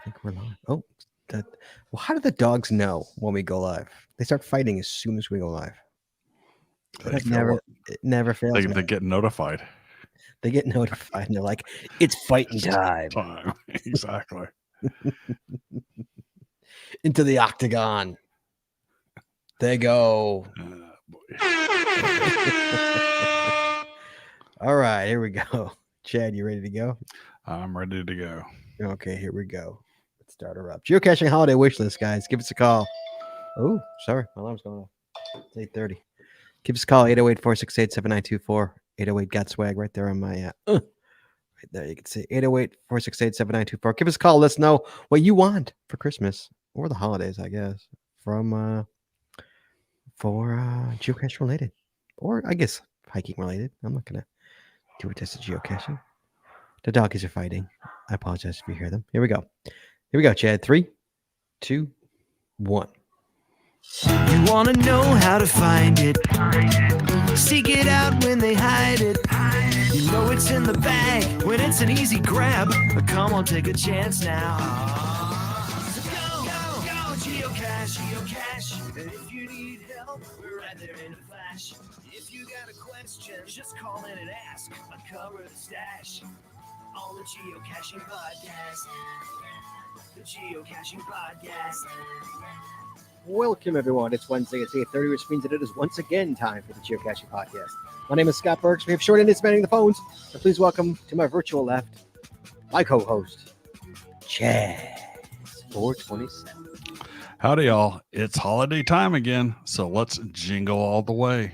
think we're live. Oh, that. Well, how do the dogs know when we go live? They start fighting as soon as we go live. It never fails. They get notified. They get notified and they're like, "It's fighting time." Exactly. Into the octagon. They go. All right, here we go. Chad, you ready to go? I'm ready to go. Okay, here we go. Let's start her up. Geocaching holiday wish list, guys. Give us a call. Oh, sorry. My alarm's going off. It's 8:30. Give us a call, 808-468-7924. 808 got swag right there on my right there. You can see 808-468-7924. Give us a call. Let us know what you want for Christmas or the holidays, I guess, from for geocache related. Or I guess hiking related. I'm not gonna do it just as geocaching. The doggies are fighting. I apologize if you hear them. Here we go. Here we go, Chad. 3, 2, 1. You want to know how to find it. Seek it out when they hide it. You know it's in the bag when it's an easy grab. But come on, take a chance now. So go, geocache. And if you need help, we're right there in a flash. If you got a question, just call in and ask. Uncover the stash on the Geocaching Podcast. The Geocaching Podcast. Welcome, everyone. It's Wednesday. It's 8:30, which means that it is once again time for the Geocaching Podcast. My name is Scott Burks. We have short and manning the phones. And please welcome to my virtual left, my co-host, Chad 427. Howdy, y'all. It's holiday time again, so let's jingle all the way.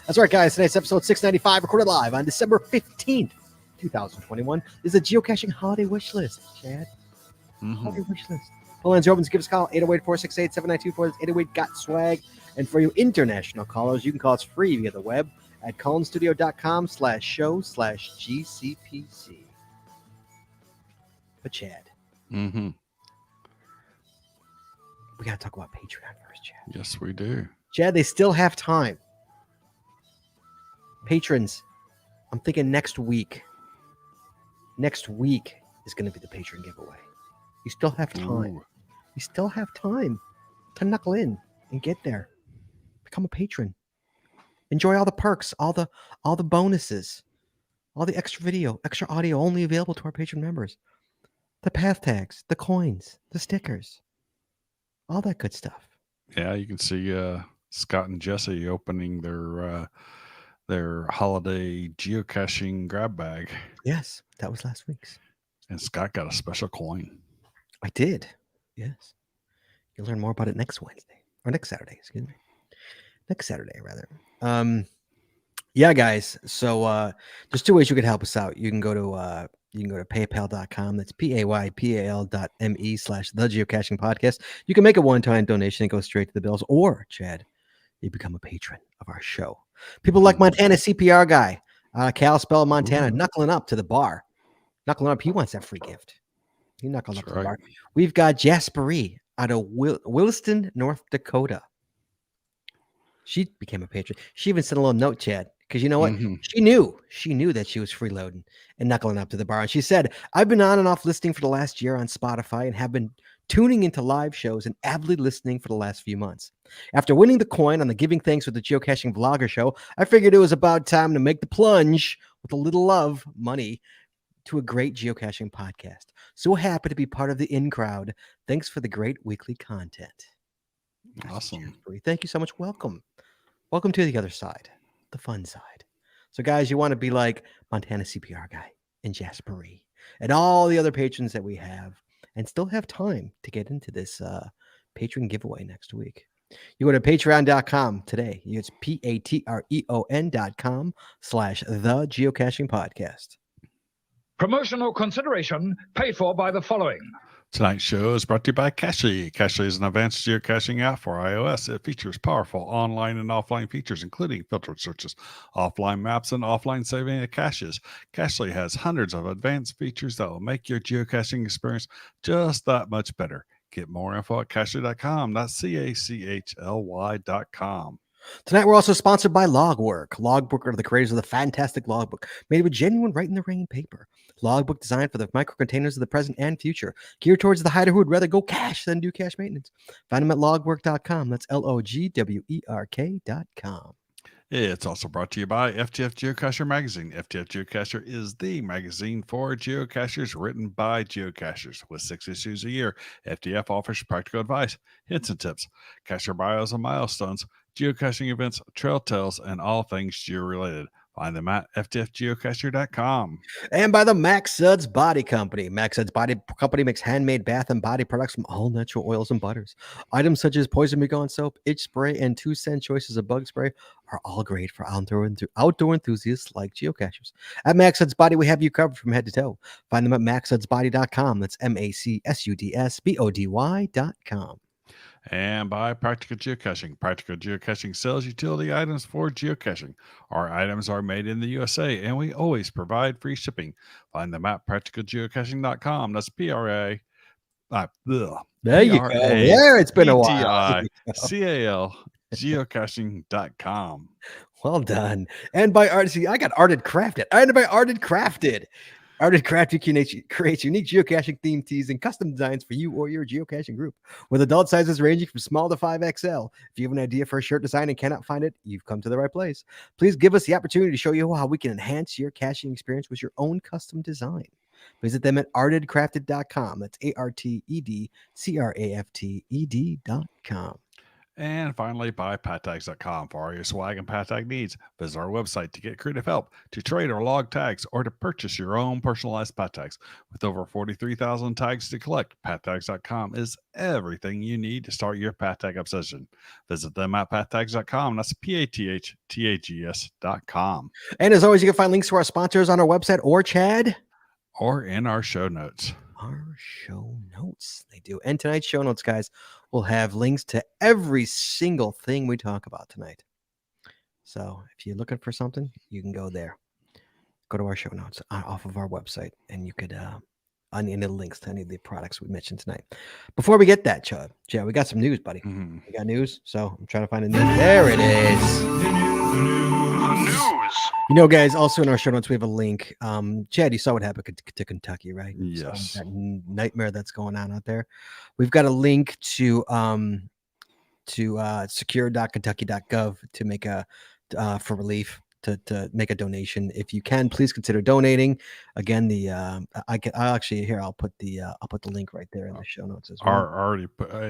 That's right, guys. Tonight's episode 695, recorded live on December 15th, 2021, is a geocaching holiday wish list, Chad. Holiday wish list. Phone lines are open. Give us a call, 808-468-7924. That's 808 got swag. And for you international callers, you can call us free via the web at callinstudio.com/show/GCPC. But Chad, we got to talk about Patreon first, Chad. Yes, we do. Chad, they still have time. Patrons, I'm thinking next week. Next week is going to be the patron giveaway. You still have time. Ooh. You still have time to knuckle in and get there. Become a patron. Enjoy all the perks, all the bonuses, all the extra video, extra audio only available to our patron members. The path tags, the coins, the stickers, all that good stuff. Yeah, you can see Scott and Jesse opening their holiday geocaching grab bag. Yes, that was last week's. And Scott got a special coin. I did. Yes. You'll learn more about it next Wednesday or next Saturday, excuse me. Next Saturday, rather. Yeah, guys. So there's two ways you can help us out. You can go to paypal.com. That's paypal.me/the geocaching podcast. You can make a one-time donation and go straight to the bills, or Chad, you become a patron of our show. People like Montana CPR guy, Kalispell, Montana, knuckling up to the bar. Knuckling up. He wants that free gift. He knuckled up to the bar. We've got Jasperie out of Williston, North Dakota. She became a patron. She even sent a little note, Chad, because you know what? She knew that she was freeloading and knuckling up to the bar. And she said, I've been on and off listening for the last year on Spotify and have been tuning into live shows and avidly listening for the last few months. After winning the coin on the Giving Thanks with the Geocaching Vlogger show, I figured it was about time to make the plunge with a little love, money, to a great geocaching podcast. So happy to be part of the in crowd. Thanks for the great weekly content. Awesome. Thank you so much. Welcome to the other side, the fun side. So guys, you want to be like Montana CPR guy and Jasperie and all the other patrons that we have and still have time to get into this patron giveaway next week. You go to patreon.com today. It's patreon.com/the geocaching podcast. Promotional consideration paid for by the following. Tonight's show is brought to you by Cachly. Cachly is an advanced geocaching app for iOS. It features powerful online and offline features, including filtered searches, offline maps, and offline saving of caches. Cachly has hundreds of advanced features that will make your geocaching experience just that much better. Get more info at cachly.com. That's CACHLY.com. Tonight, we're also sponsored by Logwork. Logwork are the creators of the fantastic logbook made with genuine Write in the Rain paper. logbook designed for the micro containers of the present and future, geared towards the hider who would rather go cache than do cache maintenance. Find them at logwork.com. That's logwerk.com. It's also brought to you by FTF Geocacher Magazine. FTF Geocacher is the magazine for geocachers written by geocachers. With 6 issues a year, FTF offers practical advice, hints and tips, cacher bios and milestones, geocaching events, trail tales, and all things geo-related. Find them at ftfgeocacher.com. And by the Max Suds Body Company. Max Suds Body Company makes handmade bath and body products from all natural oils and butters. Items such as Poison Begone soap, itch spray, and 2-cent choices of bug spray are all great for outdoor enthusiasts like geocachers. At Max Suds Body, we have you covered from head to toe. Find them at maxsudsbody.com. That's MACSUDSBODY.com. And by Practical Geocaching. Practical Geocaching sells utility items for geocaching. Our items are made in the USA, and we always provide free shipping. Find them at practicalgeocaching.com. That's There you go. There, it's been a while. PRACTICAL geocaching.com. Well done. And by Art, see, I got Arted Crafted. And by Arted Crafted. Arted Crafted creates unique geocaching themed tees and custom designs for you or your geocaching group. With adult sizes ranging from small to 5XL. If you have an idea for a shirt design and cannot find it, you've come to the right place. Please give us the opportunity to show you how we can enhance your caching experience with your own custom design. Visit them at artedcrafted.com. That's ARTEDCRAFTED.com. And finally, by pattags.com for all your swag and pat tag needs. Visit our website to get creative help, to trade or log tags, or to purchase your own personalized pat tags. With over 43,000 tags to collect, pattags.com is everything you need to start your pat tag obsession. Visit them at pattags.com. That's PATHTAGS.com. And as always, you can find links to our sponsors on our website or Chad. Or in our show notes. Our show notes. They do. And tonight's show notes, guys, will have links to every single thing we talk about tonight. So if you're looking for something, you can go there. Go to our show notes off of our website, and you could on any links to any of the products we mentioned tonight. Before we get that, Chad, we got some news, buddy. Mm-hmm. We got news. So I'm trying to find a news. There it is. You know, guys, also in our show notes, we have a link. Chad, you saw what happened to Kentucky, right? Yes. So that nightmare that's going on out there. We've got a link to secure.kentucky.gov to make for relief. To make a donation. If you can, please consider donating. Again, I'll put the link right there in the show notes as well.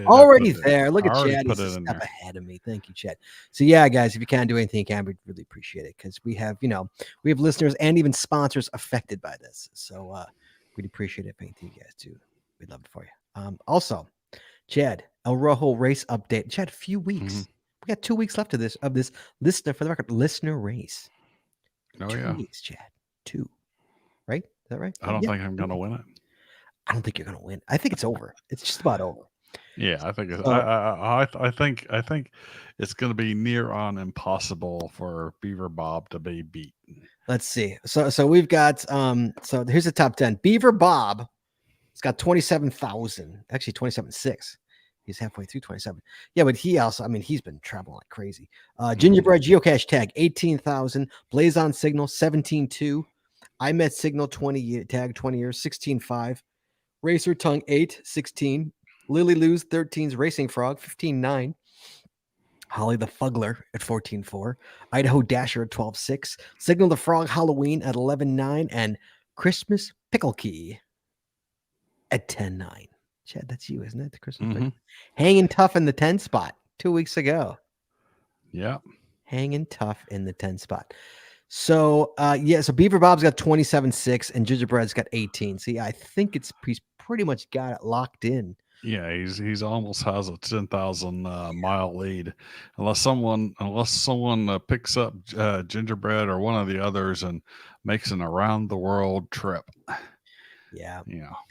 Already there. Look at Chad. He's a step ahead of me. Thank you, Chad. So yeah, guys, if you can do anything you can, we'd really appreciate it, because we have listeners and even sponsors affected by this. So we'd appreciate it if anything you guys do. We'd love it for you. Also, Chad, El Rojo race update. Chad, a few weeks. Mm-hmm. We got 2 weeks left of this listener, for the record, listener race. Oh, 2 weeks, Chad. 2. Right? Is that right? I don't think I'm going to win it. I don't think you're going to win. I think it's over. It's just about over. Yeah, I think it's, I think it's going to be near on impossible for Beaver Bob to be beaten. Let's see. So we've got so here's the top 10. Beaver Bob, it's got 27,000. Actually 27.6. He's halfway through 27. Yeah, but he also, he's been traveling like crazy. Gingerbread Geocache tag, 18,000. Blazon Signal, 17.2. I Met Signal, 20 tag, 20 years, 16.5. Racer Tongue, 8, 16. Lily Lou's 13's Racing Frog, 15.9. Holly the Fuggler at 14.4. Idaho Dasher at 12.6. Signal the Frog Halloween at 11.9. And Christmas Pickle Key at 10.9. Chad, that's you, isn't it? The Christmas Pickle? Hanging tough in the 10 spot 2 weeks ago. Yeah. Hanging tough in the 10 spot. So, so Beaver Bob's got 27.6 and Gingerbread's got 18. See, I think he's pretty much got it locked in. Yeah, he's almost has a 10,000 mile lead, unless someone picks up Gingerbread or one of the others and makes an around the world trip. Yeah,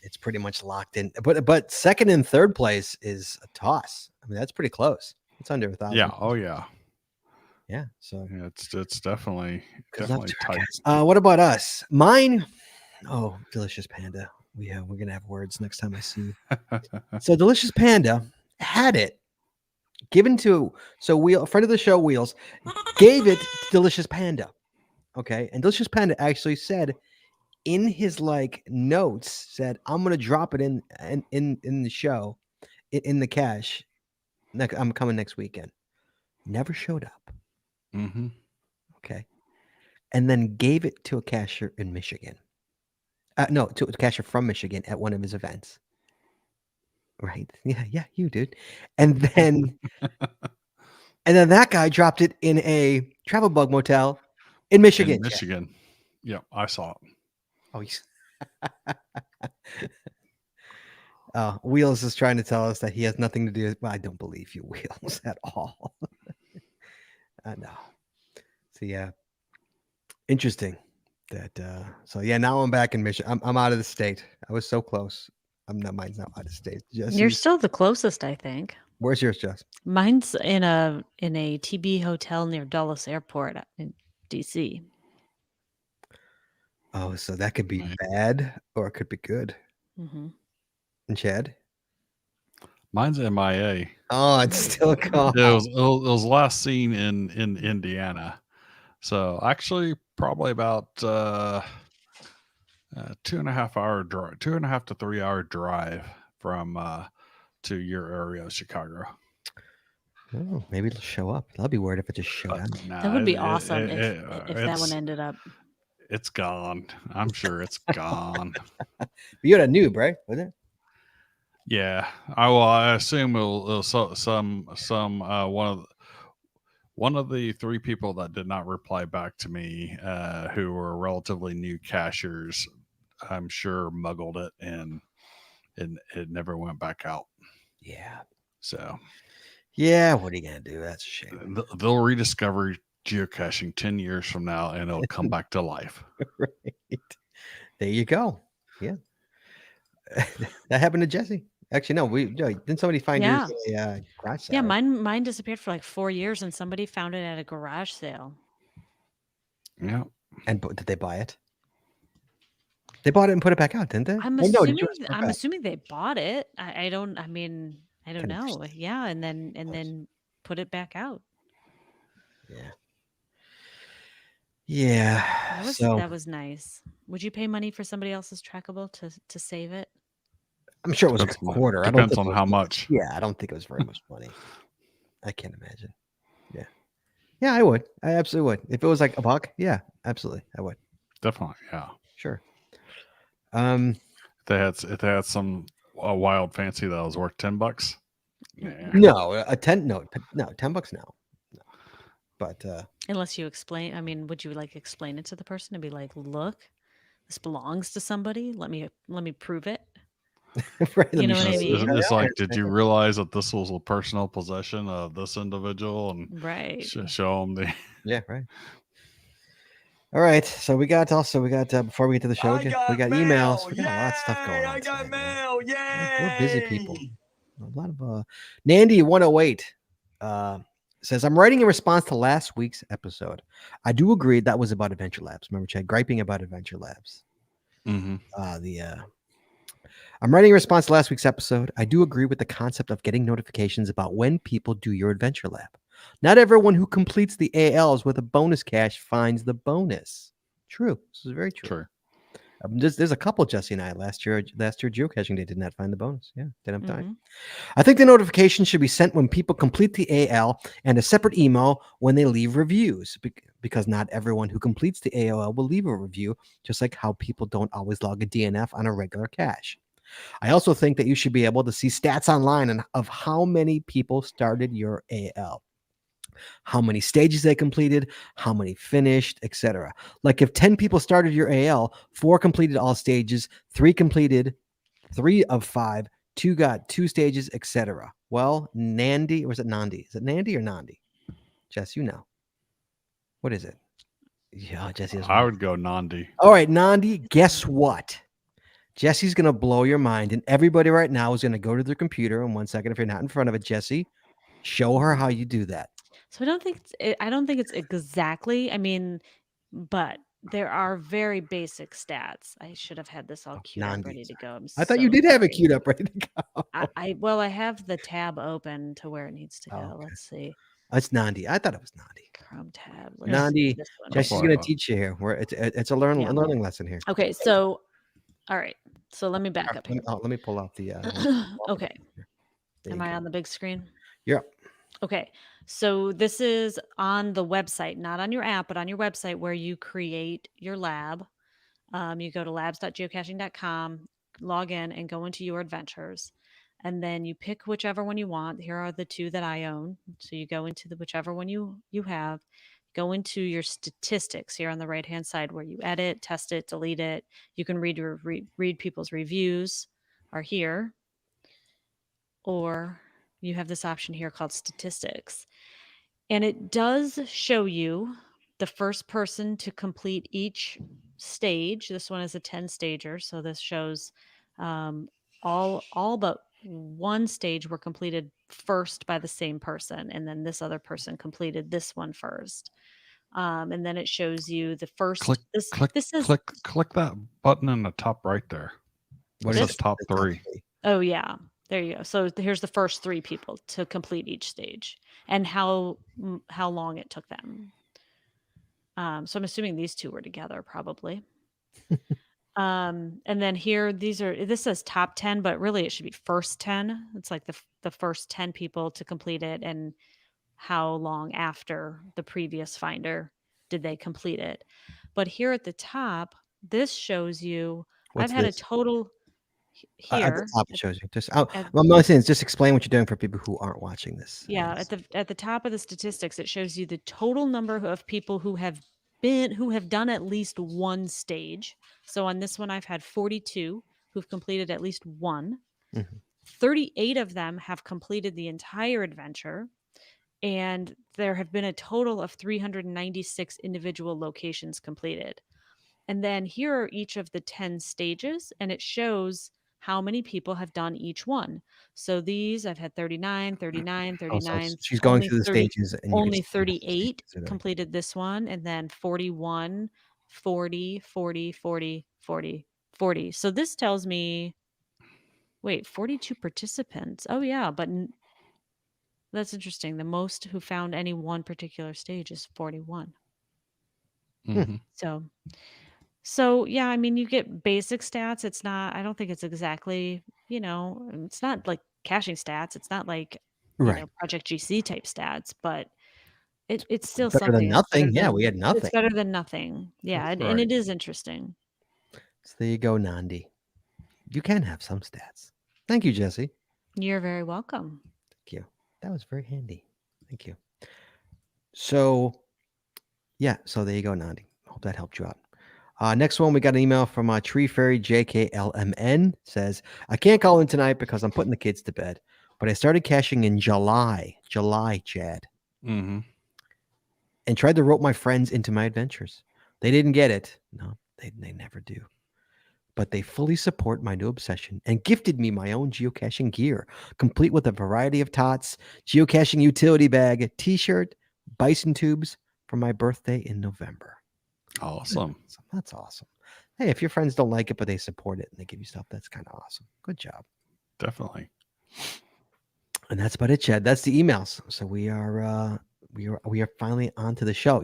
it's pretty much locked in. But second and third place is a toss. That's pretty close. It's under 1,000. Yeah. Oh yeah. Yeah. So yeah, it's definitely tight. What about us? Mine. Oh, Delicious Panda. We're gonna have words next time I see you. So Delicious Panda had it given to a friend of the show, Wheels, gave it to Delicious Panda. Okay, and Delicious Panda actually said in his like notes said, "I'm gonna drop it in the show, in the cache. I'm coming next weekend." Never showed up. Mm-hmm. Okay, and then gave it to a cashier in Michigan. No, to a cashier from Michigan at one of his events. Right? Yeah, you dude. And then that guy dropped it in a travel bug motel in Michigan. In Michigan. Yeah, I saw it. Oh, Wheels is trying to tell us that he has nothing to do with. Well, I don't believe you, Wheels, at all. I know. So yeah, interesting. That so yeah, now I'm back in Michigan. I'm out of the state. I was so close. Mine's not out of state. You're Jesse's. still the closest, I think. Where's yours, Jess? Mine's in a TB hotel near Dulles Airport in DC. Oh, so that could be Right. bad or it could be good. Mm-hmm. And Chad? Mine's MIA. Oh, it's still gone. It was last seen in Indiana. So actually, probably about 2.5 hour drive, 2.5 to 3 hour drive from to your area of Chicago. Oh, maybe it'll show up. I'll be worried if it just showed up. Nah, That would be awesome if that one ended up. It's gone. I'm sure it's gone. You're a noob, right? Was it? Yeah, I assume it'll some one of the three people that did not reply back to me, who were relatively new cashers, I'm sure muggled it and it never went back out. Yeah. So yeah, what are you gonna do? That's a shame. They'll rediscover geocaching 10 years from now, and it'll come back to life. Right. There you go. Yeah. That happened to Jesse. Actually, no. Didn't somebody find yours at a garage sale? Yeah, mine disappeared for like 4 years, and somebody found it at a garage sale. Yeah. And did they buy it? They bought it and put it back out, didn't they? I'm assuming they bought it. I don't Kinda know. Yeah, and then put it back out. Yeah. Yeah. That was nice. Would you pay money for somebody else's trackable to save it? I'm sure it was a quarter. Depends on how much. Yeah, I don't think it was very much money. I can't imagine. Yeah. Yeah, I would. I absolutely would. If it was like $1, yeah, absolutely. I would. Definitely, yeah. Sure. If they had some wild fancy that was worth $10. Yeah. No, $10 no. But unless you explain, I mean, would you like explain it to the person and be like, "Look, this belongs to somebody. Let me prove it." right, You know what I mean? It's like, did you realize that this was a personal possession of this individual? And right, show them the. Yeah, right. All right, so we got before we get to the show, we got emails. We got a lot of stuff going on. I got mail. We're busy people. A lot of Nandy 108 says, I'm writing in response to last week's episode. I do agree that was about Adventure Labs. Remember, Chad, griping about Adventure Labs. Mm-hmm. I'm writing in response to last week's episode. I do agree with the concept of getting notifications about when people do your Adventure Lab. Not everyone who completes the ALs with a bonus cache finds the bonus. True. This is very true. There's a couple, Jesse and I, last year geocaching day did not find the bonus. Yeah, didn't have time. I think the notification should be sent when people complete the AL and a separate email when they leave reviews, because not everyone who completes the AOL will leave a review, just like how people don't always log a DNF on a regular cache. I also think that you should be able to see stats online of how many people started your AL, how many stages they completed, how many finished, etc. Like if 10 people started your AL, 4 completed all stages, 3 completed 3 of 5, 2 got 2 stages, etc. Well, Nandi, or is it Nandi? Is it Nandi or Nandi? Jess, you know. What is it? Yeah, Jesse. I would go Nandi. All right, Nandi, guess what? Jesse's going to blow your mind, and everybody right now is going to go to their computer in 1 second. If you're not in front of it, Jesse, show her how you do that. So I don't think it's exactly. I mean, but there are very basic stats. I should have had this all queued up, ready to go. I thought you did have it queued up, ready to go. I have the tab open to where it needs to go. Okay. Let's see. It's Nandi. I thought it was Nandi. Chrome tab. Let's see Nandi. this one. Jesse's That's going what I to thought. teach you here. Where it's a Yeah. learning lesson here. Okay, so all right. So let me back up Let here. me pull out the. Okay. There Am you I go. on the big screen? You're up. Okay. So this is on the website, not on your app, but on your website where you create your lab. You go to labs.geocaching.com, log in, and go into your adventures. And then you pick whichever one you want. Here are the two that I own. So you go into the whichever one you have. Go into your statistics here on the right hand side where you edit, test it, delete it. You can read people's reviews are here, or you have this option here called statistics. And it does show you the first person to complete each stage. This one is a 10 stager. So this shows all but one stage were completed first by the same person. And then this other person completed this one first. And then it shows you the first. Click that button in the top right there. What It is says top the three. Oh, yeah. There you go. So here's the first 3 people to complete each stage and how long it took them. So I'm assuming these 2 were together probably. And then here, this says top 10, but really it should be first 10. It's like the first 10 people to complete it and how long after the previous finder did they complete it. But here at the top, this shows you, What's I've had this? a total At here. the top it shows you. Just I'm not saying, just explain what you're doing for people who aren't watching this. Yeah, at the top of the statistics, it shows you the total number of people who have done at least one stage. So on this one, I've had 42 who've completed at least one. 38 of them have completed the entire adventure, and there have been a total of 396 individual locations completed. And then here are each of the 10 stages, and it shows how many people have done each one. So these, I've had 39, 39, So 39. she's going only through the 30 stages, and you can only see how many 38 stages are there. completed this one, and then 41, 40, 40, 40, 40, 40. So this tells me, wait, 42 participants. Oh yeah, but that's interesting. The most who found any one particular stage is 41. So yeah, I mean, you get basic stats. It's not, I don't think it's exactly, it's not like caching stats. It's not like, Right. Project GC type stats, but it's still Better than something. It's better nothing. Yeah, we than- had It's nothing. better than nothing. Yeah, That's and right. it is interesting. So there you go, Nandi. You can have some stats. Thank you, Jesse. You're very welcome. Thank you. That was very handy. Thank you. So, yeah. So there you go, Nandi. Hope that helped you out. Next one, we got an email from Tree Fairy JKLMN. Says, I can't call in tonight because I'm putting the kids to bed, but I started caching in July, Chad, and tried to rope my friends into my adventures. They didn't get it. No, they never do. But they fully support my new obsession and gifted me my own geocaching gear, complete with a variety of tots, geocaching utility bag, t-shirt, bison tubes for my birthday in November. Awesome. That's awesome. Hey, if your friends don't like it, but they support it and they give you stuff, that's kind of awesome. Good job. Definitely. And that's about it, Chad. That's the emails. So we are finally on to the show.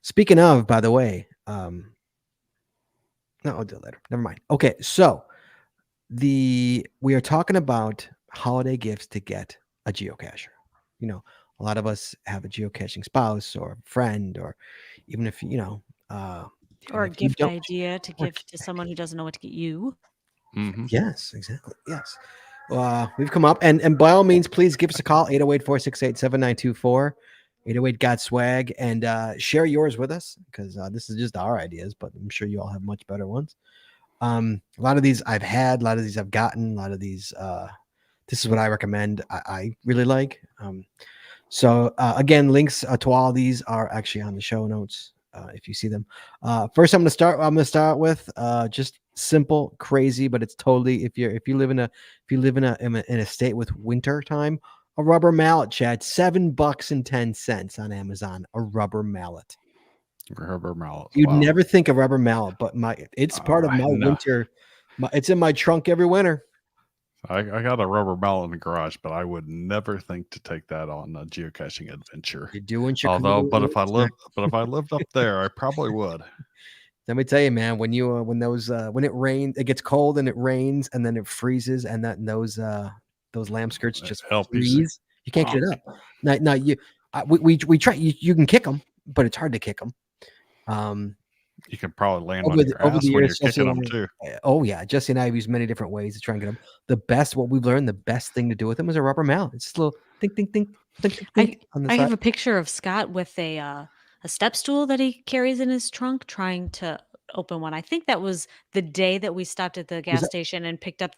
Speaking of, by the way, no, I'll do it later. Never mind. Okay, so we are talking about holiday gifts to get a geocacher. A lot of us have a geocaching spouse or a friend, or even if or a gift idea to give to someone who doesn't know what to get you. Yes, exactly. Yes. We've come up, and by all means, please give us a call, 808-468-7924. 808 got swag, and share yours with us, because this is just our ideas, but I'm sure you all have much better ones. A lot of these I've had, a lot of these I've gotten, a lot of these this is what I recommend. I really like. So again, links to all these are actually on the show notes if you see them. First, I'm gonna start with just simple, crazy, but it's totally, if you live in a state with winter time, a rubber mallet, Chad, $7.10 on Amazon. A rubber mallet. Rubber mallet. You'd never think of rubber mallet, but it's part of my winter. It's in my trunk every winter. I got a rubber mallet in the garage, but I would never think to take that on a geocaching adventure. You're doing Although, but if I lived up there, I probably would. let me tell you, man, when you when it rains, it gets cold and it rains and then it freezes and those lamb skirts just LPC. freeze. You can't get it up. Now we try. You can kick them, but it's hard to kick them. You can probably land Over on the- your over ass the when years, you're Jesse kicking and them I- too. Oh yeah, Jesse and I have used many different ways to try and get them. What we've learned, the best thing to do with them is a rubber mallet. It's just a little think, think, think, think, think, think on the I side. have a picture of Scott with a step stool that he carries in his trunk, trying to open one. I think that was the day that we stopped at the gas station and picked up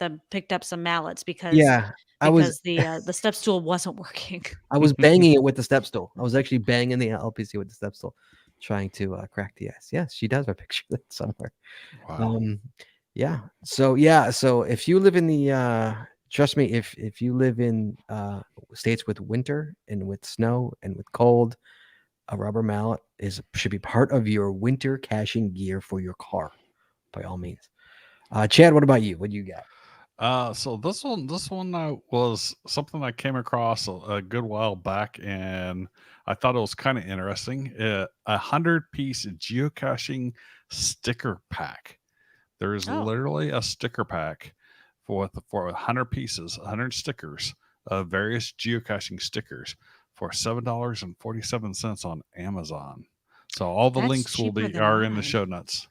some mallets because Yeah, I was the step stool wasn't working. I was banging it with the step stool. I was actually banging the LPC with the step stool, trying to crack the ice. Yes, she does have a picture of that somewhere. Wow. So if you live in the trust me, if you live in states with winter and with snow and with cold, a rubber mallet should be part of your winter caching gear for your car, by all means. Chad, what about you? What do you got? So this one was something I came across a good while back, and I thought it was kind of interesting. 100-piece geocaching sticker pack. There is Oh. literally a sticker pack for 100 pieces, 100 stickers of various geocaching stickers for $7.47 on Amazon. So all the That's links cheaper than are in the mine. show notes.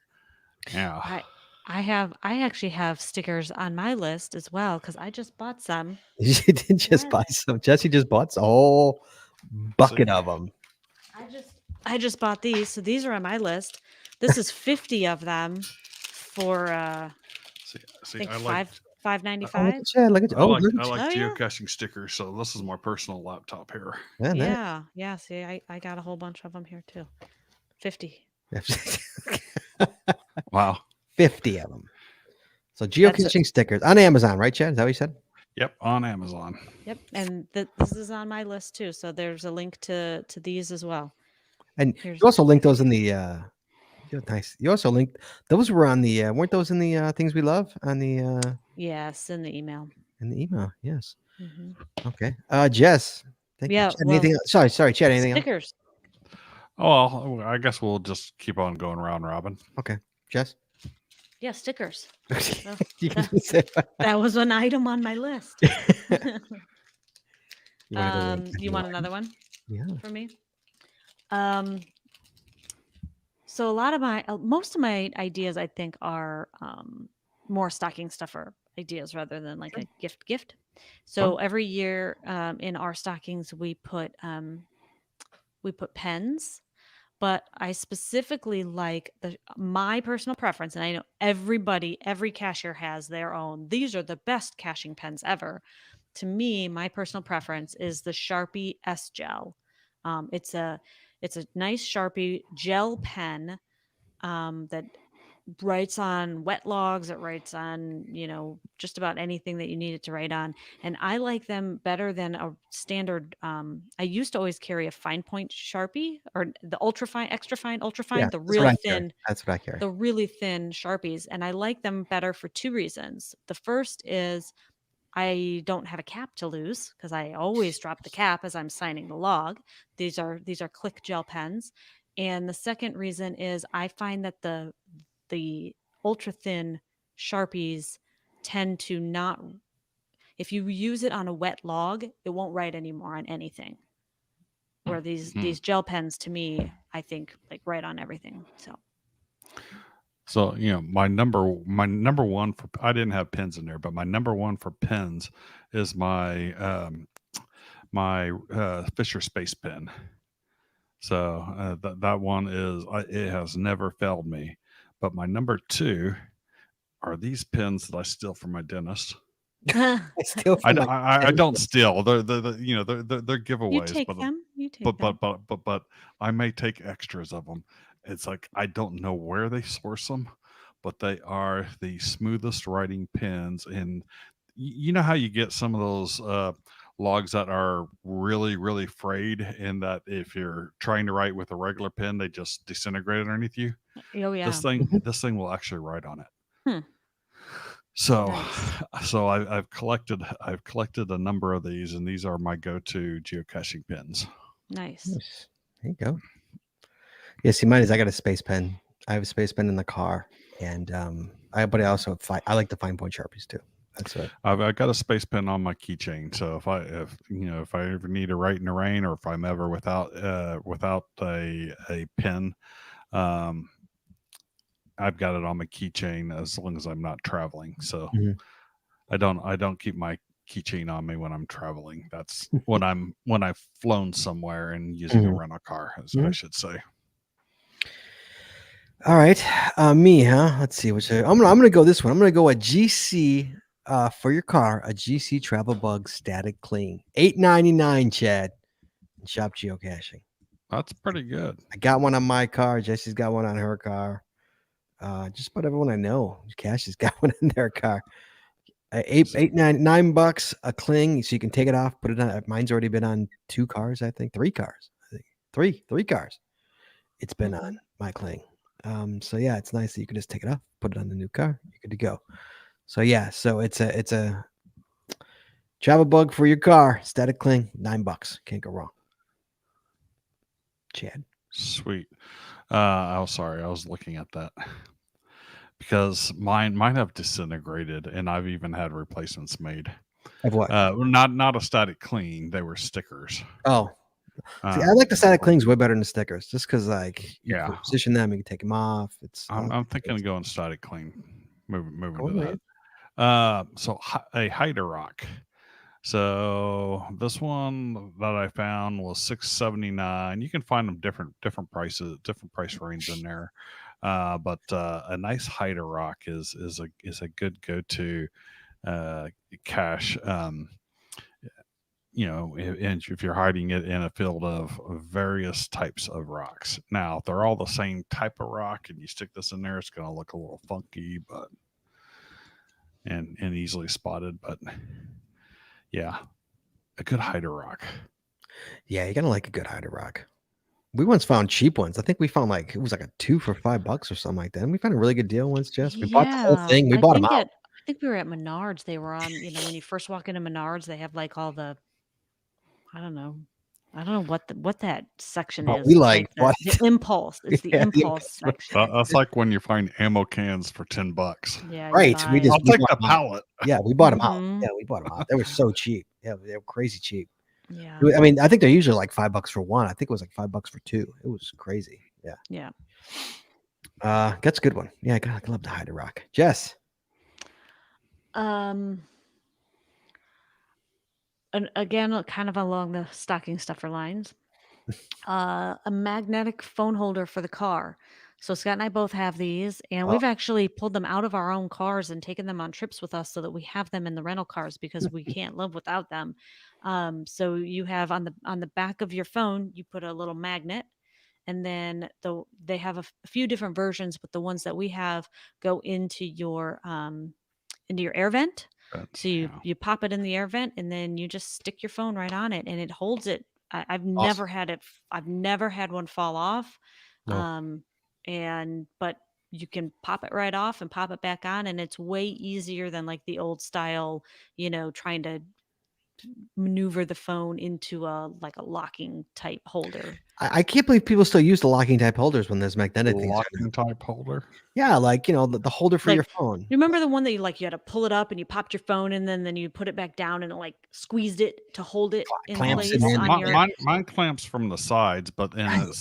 Yeah. I actually have stickers on my list as well because I just bought some. You didn't just buy some. Jesse just bought a whole bucket of them. I just bought these, so these are on my list. This is 50 of them for I think I like $5.95. Chad, look at I like Oh, yeah. geocaching stickers, so this is my personal laptop here. Yeah. See, I got a whole bunch of them here too. 50. Wow. 50 of them. So geocaching stickers on Amazon, right, Chad? Is that what you said? Yep, on Amazon. Yep, and this is on my list too. So there's a link to these as well. And you also linked those in the nice. You also linked those were on the weren't those in the things we love on the Yes, in the email. in the email? Yes. Mhm. Okay. Jess. Thank you. Yeah, Chad, anything else? Sorry, Chad, anything else? Stickers. Oh, well, I guess we'll just keep on going round robin. Okay. Jess? Yeah, stickers. You can just say That was an item on my list. You You want another one? Yeah. For me? So most of my ideas, I think, are more stocking stuffer ideas rather than like a gift. So every year in our stockings we put pens, but I specifically like my personal preference, and I know every cashier has their own. These are the best caching pens ever. To me, my personal preference is the Sharpie S Gel. It's a nice Sharpie gel pen that writes on wet logs. It writes on, just about anything that you need it to write on. And I like them better than a standard. I used to always carry a fine point Sharpie or the ultra fine, extra fine, ultra fine, Yeah, the that's what really I carry. thin, That's what I carry. the really thin Sharpies. And I like them better for two reasons. The first is I don't have a cap to lose because I always drop the cap as I'm signing the log. These are click gel pens. And the second reason is I find that the ultra thin Sharpies tend to not, if you use it on a wet log, it won't write anymore on anything. Where these gel pens, to me, I think like write on everything. So, my number one for, I didn't have pens in there, but my number one for pens is my Fisher Space Pen. So that one it has never failed me. But my number two are these pens that I steal from my dentist. I don't steal. They're giveaways. You take them. But I may take extras of them. It's like I don't know where they source them, but they are the smoothest writing pens. And you know how you get some of those logs that are really, really frayed, and that if you're trying to write with a regular pen, they just disintegrate underneath you. Oh yeah. This thing will actually write on it. So, Nice. so I've collected a number of these, and these are my go-to geocaching pins. Nice. Nice. There you go. Yeah, see, mine is I got a space pen. I have a space pen in the car, and but I also I like the fine point Sharpies too. That's what. I've got a space pen on my keychain, so if I ever need to write in the rain, or if I'm ever without a pen, um, I've got it on my keychain as long as I'm not traveling. So Mhm. I don't keep my keychain on me when I'm traveling. That's when I've flown somewhere and using a Mhm. rental car, as I Mhm. should say. All right, me, huh? Let's see. I'm gonna go this one. I'm gonna go a GC for your car, a GC Travel Bug Static Clean, $8.99, Chad. Shop Geocaching. That's pretty good. I got one on my car. Jesse's got one on her car. Just about everyone I know, Cash has got one in their car. $9 a cling, so you can take it off, put it on. Mine's already been on 2 cars, I think, 3 cars. I think three cars. It's been on my cling. So yeah, it's nice that you can just take it off, put it on the new car, you're good to go. So yeah, so it's a travel bug for your car, static cling, $9. Can't go wrong. Chad. Sweet. Oh, sorry, I was looking at that because mine have disintegrated, and I've even had replacements made. Of what? Not a static clean; they were stickers. Oh, see, I like the static clings way better than the stickers, just because like you Yeah. can position them, you can take them off. I'm thinking of going static clean, moving Go to ahead. that. So a hider rock. So this one that I found was $6.79. You can find them different prices, different price range in there. But a nice hider rock is a good go to cache. If you're hiding it in a field of various types of rocks. Now, if they're all the same type of rock and you stick this in there, it's going to look a little funky, but and easily spotted. But yeah, a good hider rock. Yeah, you're gonna like a good hider rock. We once found cheap ones. I think we found it was like a 2 for $5 or something like that. And we found a really good deal once, Jess. We bought the whole Yeah, thing. We I bought them think out. I think we were at Menards. They were on, when you first walk into Menards, they have like all the, I don't know. I don't know what that section But is. we It's like like the, bought the impulse. It's the yeah, the impulse section. That's like when you find ammo cans for $10. Yeah, you right. buy We it. I'll we take bought the 'em out. pallet. Yeah, we bought them out. Mhm. Yeah, we bought them out. They were so cheap. Yeah, they were crazy cheap. Yeah. I mean, I think they're usually like $5 for one. I think it was like $5 for 2. It was crazy. Yeah. Yeah. That's a good one. Yeah, I love the hider rock. Jess. And again, kind of along the stocking stuffer lines, a magnetic phone holder for the car. So Scott and I both have these, and Oh. we've actually pulled them out of our own cars and taken them on trips with us so that we have them in the rental cars because we can't live without them. So you have on the back of your phone, you put a little magnet, and then they have a few different versions, but the ones that we have go into your air vent. So you pop it in the air vent, and then you just stick your phone right on it, and it holds it. I've Awesome. never had it. I've never had one fall off. No. But you can pop it right off and pop it back on, and it's way easier than like the old style, trying to maneuver the phone into a locking type holder. I can't believe people still use the locking type holders when there's magnetic things. Locking type holder. Yeah, like the holder for your phone. You remember the one that you had to pull it up and you popped your phone and then you put it back down and it squeezed it to hold it in Clamps place it in. on your. Mine clamps from the sides, but a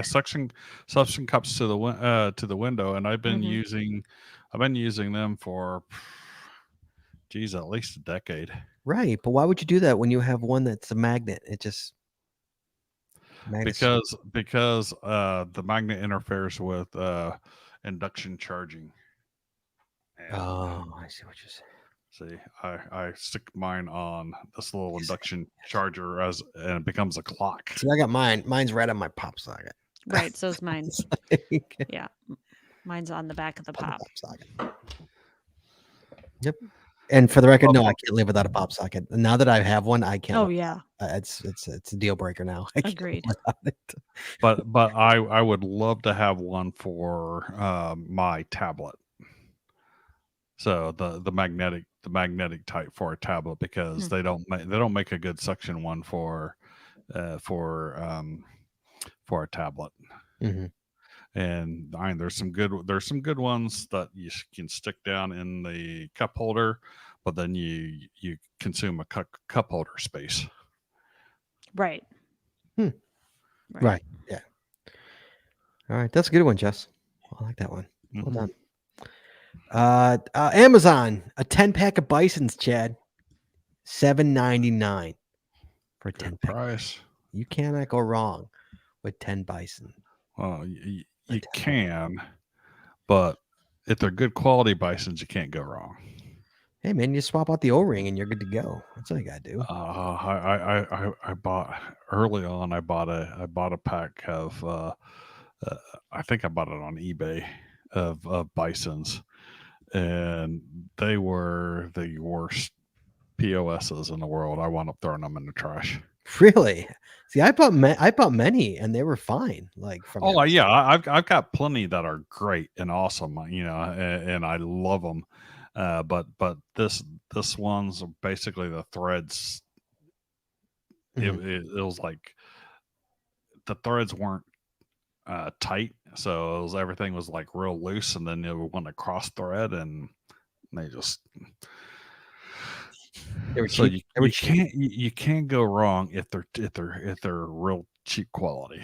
suction cups to the window, and I've been using them for at least a decade. Right, but why would you do that when you have one that's a magnet? It just because the magnet interferes with induction charging. And, I see what you're saying. see, I stick mine on this little induction charger and it becomes a clock. See, I got mine. Mine's right on my pop socket. Right, so is mine. Yeah, mine's on the back of the pop socket. Yep. And for the record, no, I can't live without a pop socket. Now that I have one, I can't. Oh yeah, it's a deal breaker now. Agreed. But I would love to have one for my tablet. So the magnetic type for a tablet, because they don't make a good suction one for a tablet. Mm-hmm. And I mean, there's some good ones that you can stick down in the cup holder, but then you consume a cup holder space. Right. Right. Yeah. All right. That's a good one, Jess. I like that one. Well done. Amazon, a 10-pack of Bisons, Chad. $7.99 for a 10-pack. Price. You cannot go wrong with 10 bison. Well, you can, but if they're good quality bisons, you can't go wrong. Hey man, you swap out the O-ring and you're good to go. That's all you gotta do. I bought early on. I bought a pack of. I think I bought it on eBay of bisons, and they were the worst POSs in the world. I wound up throwing them in the trash. Really? See, I bought many and they were fine. Like from yeah, I've got plenty that are great and awesome, and I love them. But this one's basically the threads. It was like the threads weren't tight, so everything was like real loose, and then it would want to cross thread, and they just. They were So cheap. you can't go wrong if they're real cheap quality.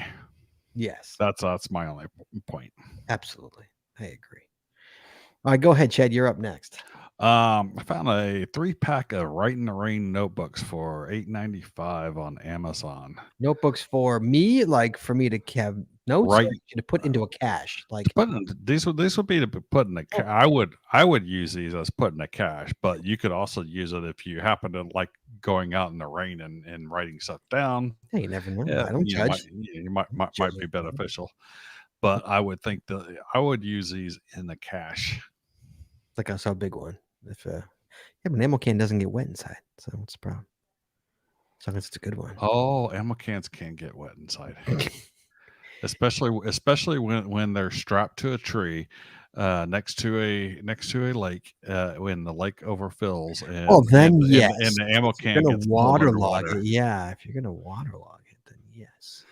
Yes, that's my only point. Absolutely, I agree. All right, go ahead, Chad. You're up next. I found a 3-pack of Write in the Rain notebooks for $8.95 on Amazon. Notebooks for me, like for me to have notes, Right, to put into a cache. Like these would be to put in a cache. I would use these as put in a cache, but you could also use it if you happen to like going out in the rain and writing stuff down. Hey, you never know. Yeah, I don't judge. You might be beneficial, but I would think that I would use these in the cache. Like I saw a big one. If but an ammo can doesn't get wet inside, so what's the problem? So I guess it's a good one. Oh, ammo cans can get wet inside, especially when they're strapped to a tree, next to a lake, when the lake overfills. And, then yes, and the ammo can gets waterlog it. Yeah, if you're gonna waterlog it, then yes.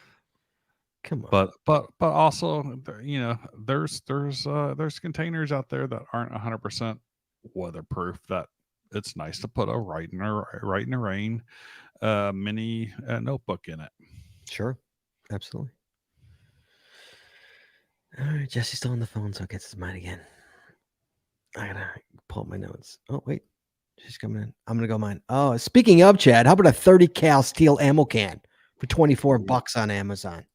Come on. But also, there's containers out there that aren't 100% weatherproof that it's nice to put a Write in the Rain mini notebook in it. Sure, absolutely. All right, Jesse's still on the phone, so it gets his mind again. I gotta pull up my notes. Oh wait, she's coming in. I'm gonna go mine. Oh, speaking of Chad, how about a 30 cal steel ammo can for $24 on Amazon?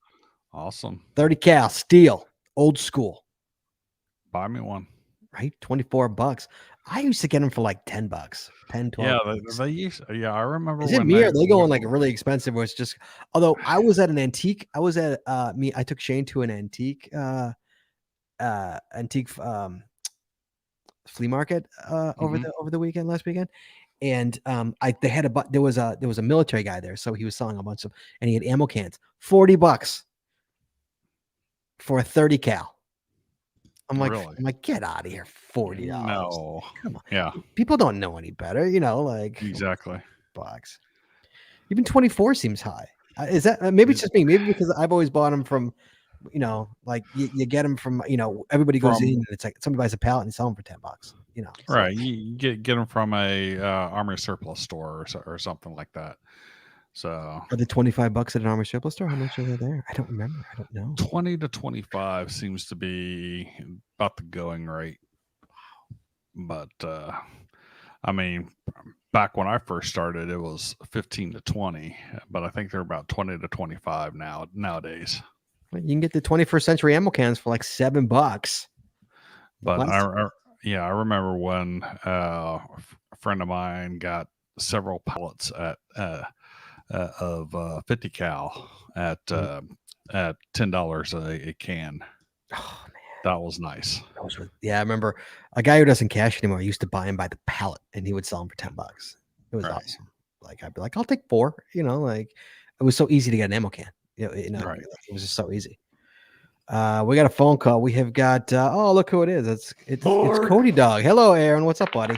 Awesome. 30 cal steel, old school. Buy me one. Right, $24. I used to get them for like $10, 10, 12. Yeah, they used. Yeah, I remember. Is it me or they going like really expensive? Where it's just. Although I was at an antique. I was at I took Shane to an antique flea market over the weekend, last weekend, and they had there was a military guy there, so he was selling a bunch of, and he had ammo cans, $40 for a 30 cal. I'm like, Really? I'm like, get out of here, $40. No, come on. Yeah, people don't know any better, like exactly. Bucks. Even 24 seems high. Is that maybe it's just me? Maybe because I've always bought them from, like you get them from, everybody goes in and it's like somebody buys a pallet and sell them for $10. Right? You get them from a armory surplus store or something like that. So are they $25 at an armory surplus store? How much are they there? I don't remember. I don't know. 20 to 25 seems to be about the going rate. But I mean, back when I first started, it was 15 to 20, but I think they're about 20 to 25 nowadays. You can get the 21st century ammo cans for like $7. But I remember when a friend of mine got several pallets of 50 cal at $10 a can. Oh man, that was nice. I remember a guy who doesn't cash anymore used to buy him by the pallet, and he would sell them for $10. It was awesome. Like I'd be like, I'll take 4. Like it was so easy to get an ammo can. Right. It was just so easy. We got a phone call. We have got oh, look who it is. It's Cody Dog. Hello, Aaron. What's up, buddy?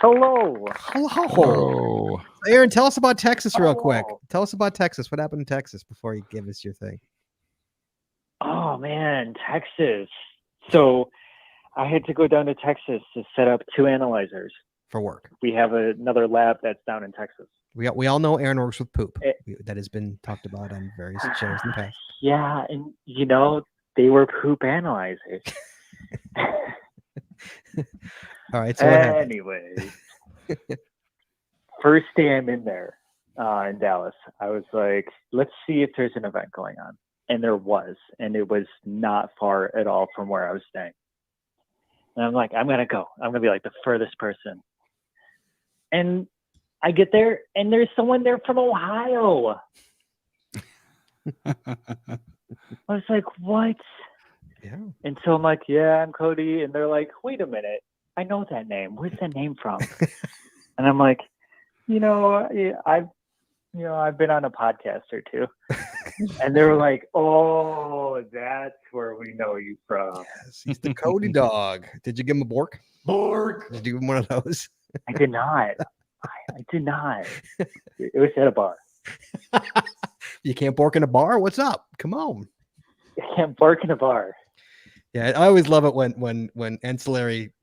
Hello. Hello. Aaron, tell us about Texas real quick. Hello. Tell us about Texas. What happened in Texas before you give us your thing? Oh man, Texas. So I had to go down to Texas to set up 2 analyzers. For work. We have another lab that's down in Texas. We all know Aaron works with poop. Eh. That has been talked about on various shows in the past. Yeah, and they were poop analyzers. All right, so what happened? Anyways, first day I'm in there in Dallas, I was like, let's see if there's an event going on. And there was, and it was not far at all from where I was staying. And I'm like, I'm going to go. I'm going to be like the furthest person. And I get there, and there's someone there from Ohio. I was like, what? Yeah. And so I'm like, yeah, I'm Cody. And they're like, wait a minute. I know that name. Where's that name from? And I'm like, I've been on a podcast or two. And they were like, oh, that's where we know you from. Yes, he's the Cody Dog. Did you give him a bork? Bork. Did you give him one of those? I did not. I did not. It was at a bar. You can't bork in a bar? What's up? Come on. I can't bark in a bar. Yeah, I always love it when ancillary,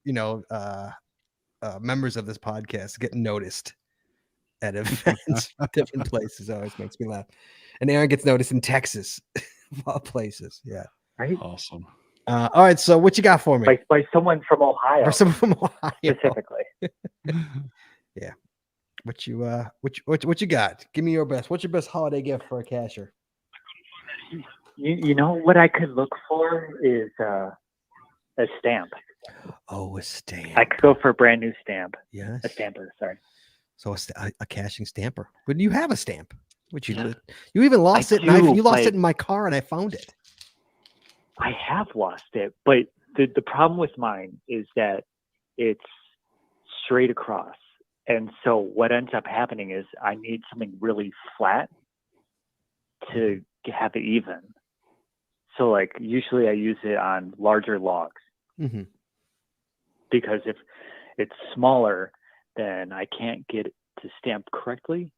members of this podcast get noticed at events, different places. It always makes me laugh. And Aaron gets noticed in Texas, of all places. Yeah. Right? Awesome. All right. So what you got for me? By someone from Ohio. Or someone from Ohio. Specifically. Yeah. What you got? Give me your best. What's your best holiday gift for a cacher? You know what I could look for is a stamp. Oh, a stamp. I could go for a brand new stamp. Yes. A stamper, sorry. So a caching stamper. But you have a stamp. Which you even lost it. Do, you lost it in my car, and I found it. I have lost it, but the problem with mine is that it's straight across. And so what ends up happening is I need something really flat to have it even. So like usually I use it on larger logs. Mm-hmm. Because if it's smaller, then I can't get it to stamp correctly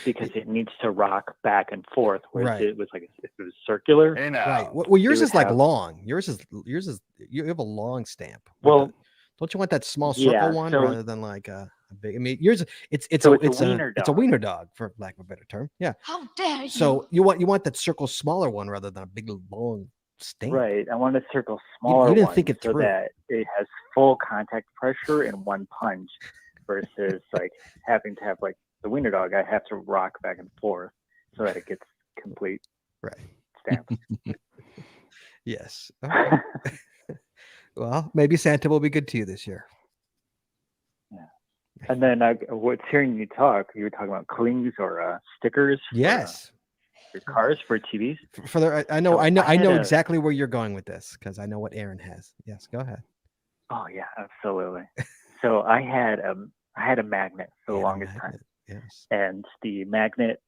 because it needs to rock back and forth. Whereas Right. it was like if it was circular. Right. Well, yours would is like have- long. Yours is you have a long stamp. Well, don't you want that small circle yeah, one so- rather than like a big? I mean, yours it's So a it's a wiener it's a dog. wiener dog, for lack of a better term. Yeah. How dare you? So you want that circle smaller one rather than a big long stamp. Right. I want to circle smaller you didn't one think it so through. that it has full contact pressure in one punch versus like having to have like the wiener dog, I have to rock back and forth so that it gets complete Right. stamp. Yes. Okay. Well, maybe Santa will be good to you this year. And then what's hearing you talk, you were talking about clings or stickers Yes. for your cars for TVs. For the I know So I know I I had know a- exactly where you're going with this because I know what Aaron has. Yes, go ahead. Oh yeah, absolutely. So I had a magnet for the Yeah, longest time. magnet. Yes. And the magnet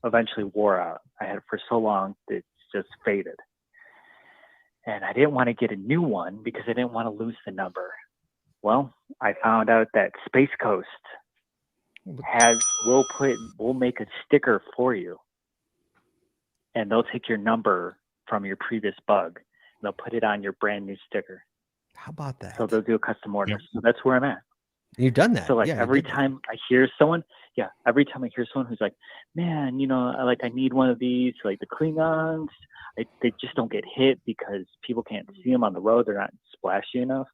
eventually wore out. I had it for so long that it's just faded. And I didn't want to get a new one because I didn't want to lose the number. Well, I found out that Space Coast will make a sticker for you. And they'll take your number from your previous bug. And they'll put it on your brand new sticker. How about that? So they'll do a custom order. Yep. So that's where I'm at. You've done that. So like Yeah, you every did that. time I hear someone who's like, man, I need one of these, like the Klingons, they just don't get hit because people can't see them on the road. They're not splashy enough.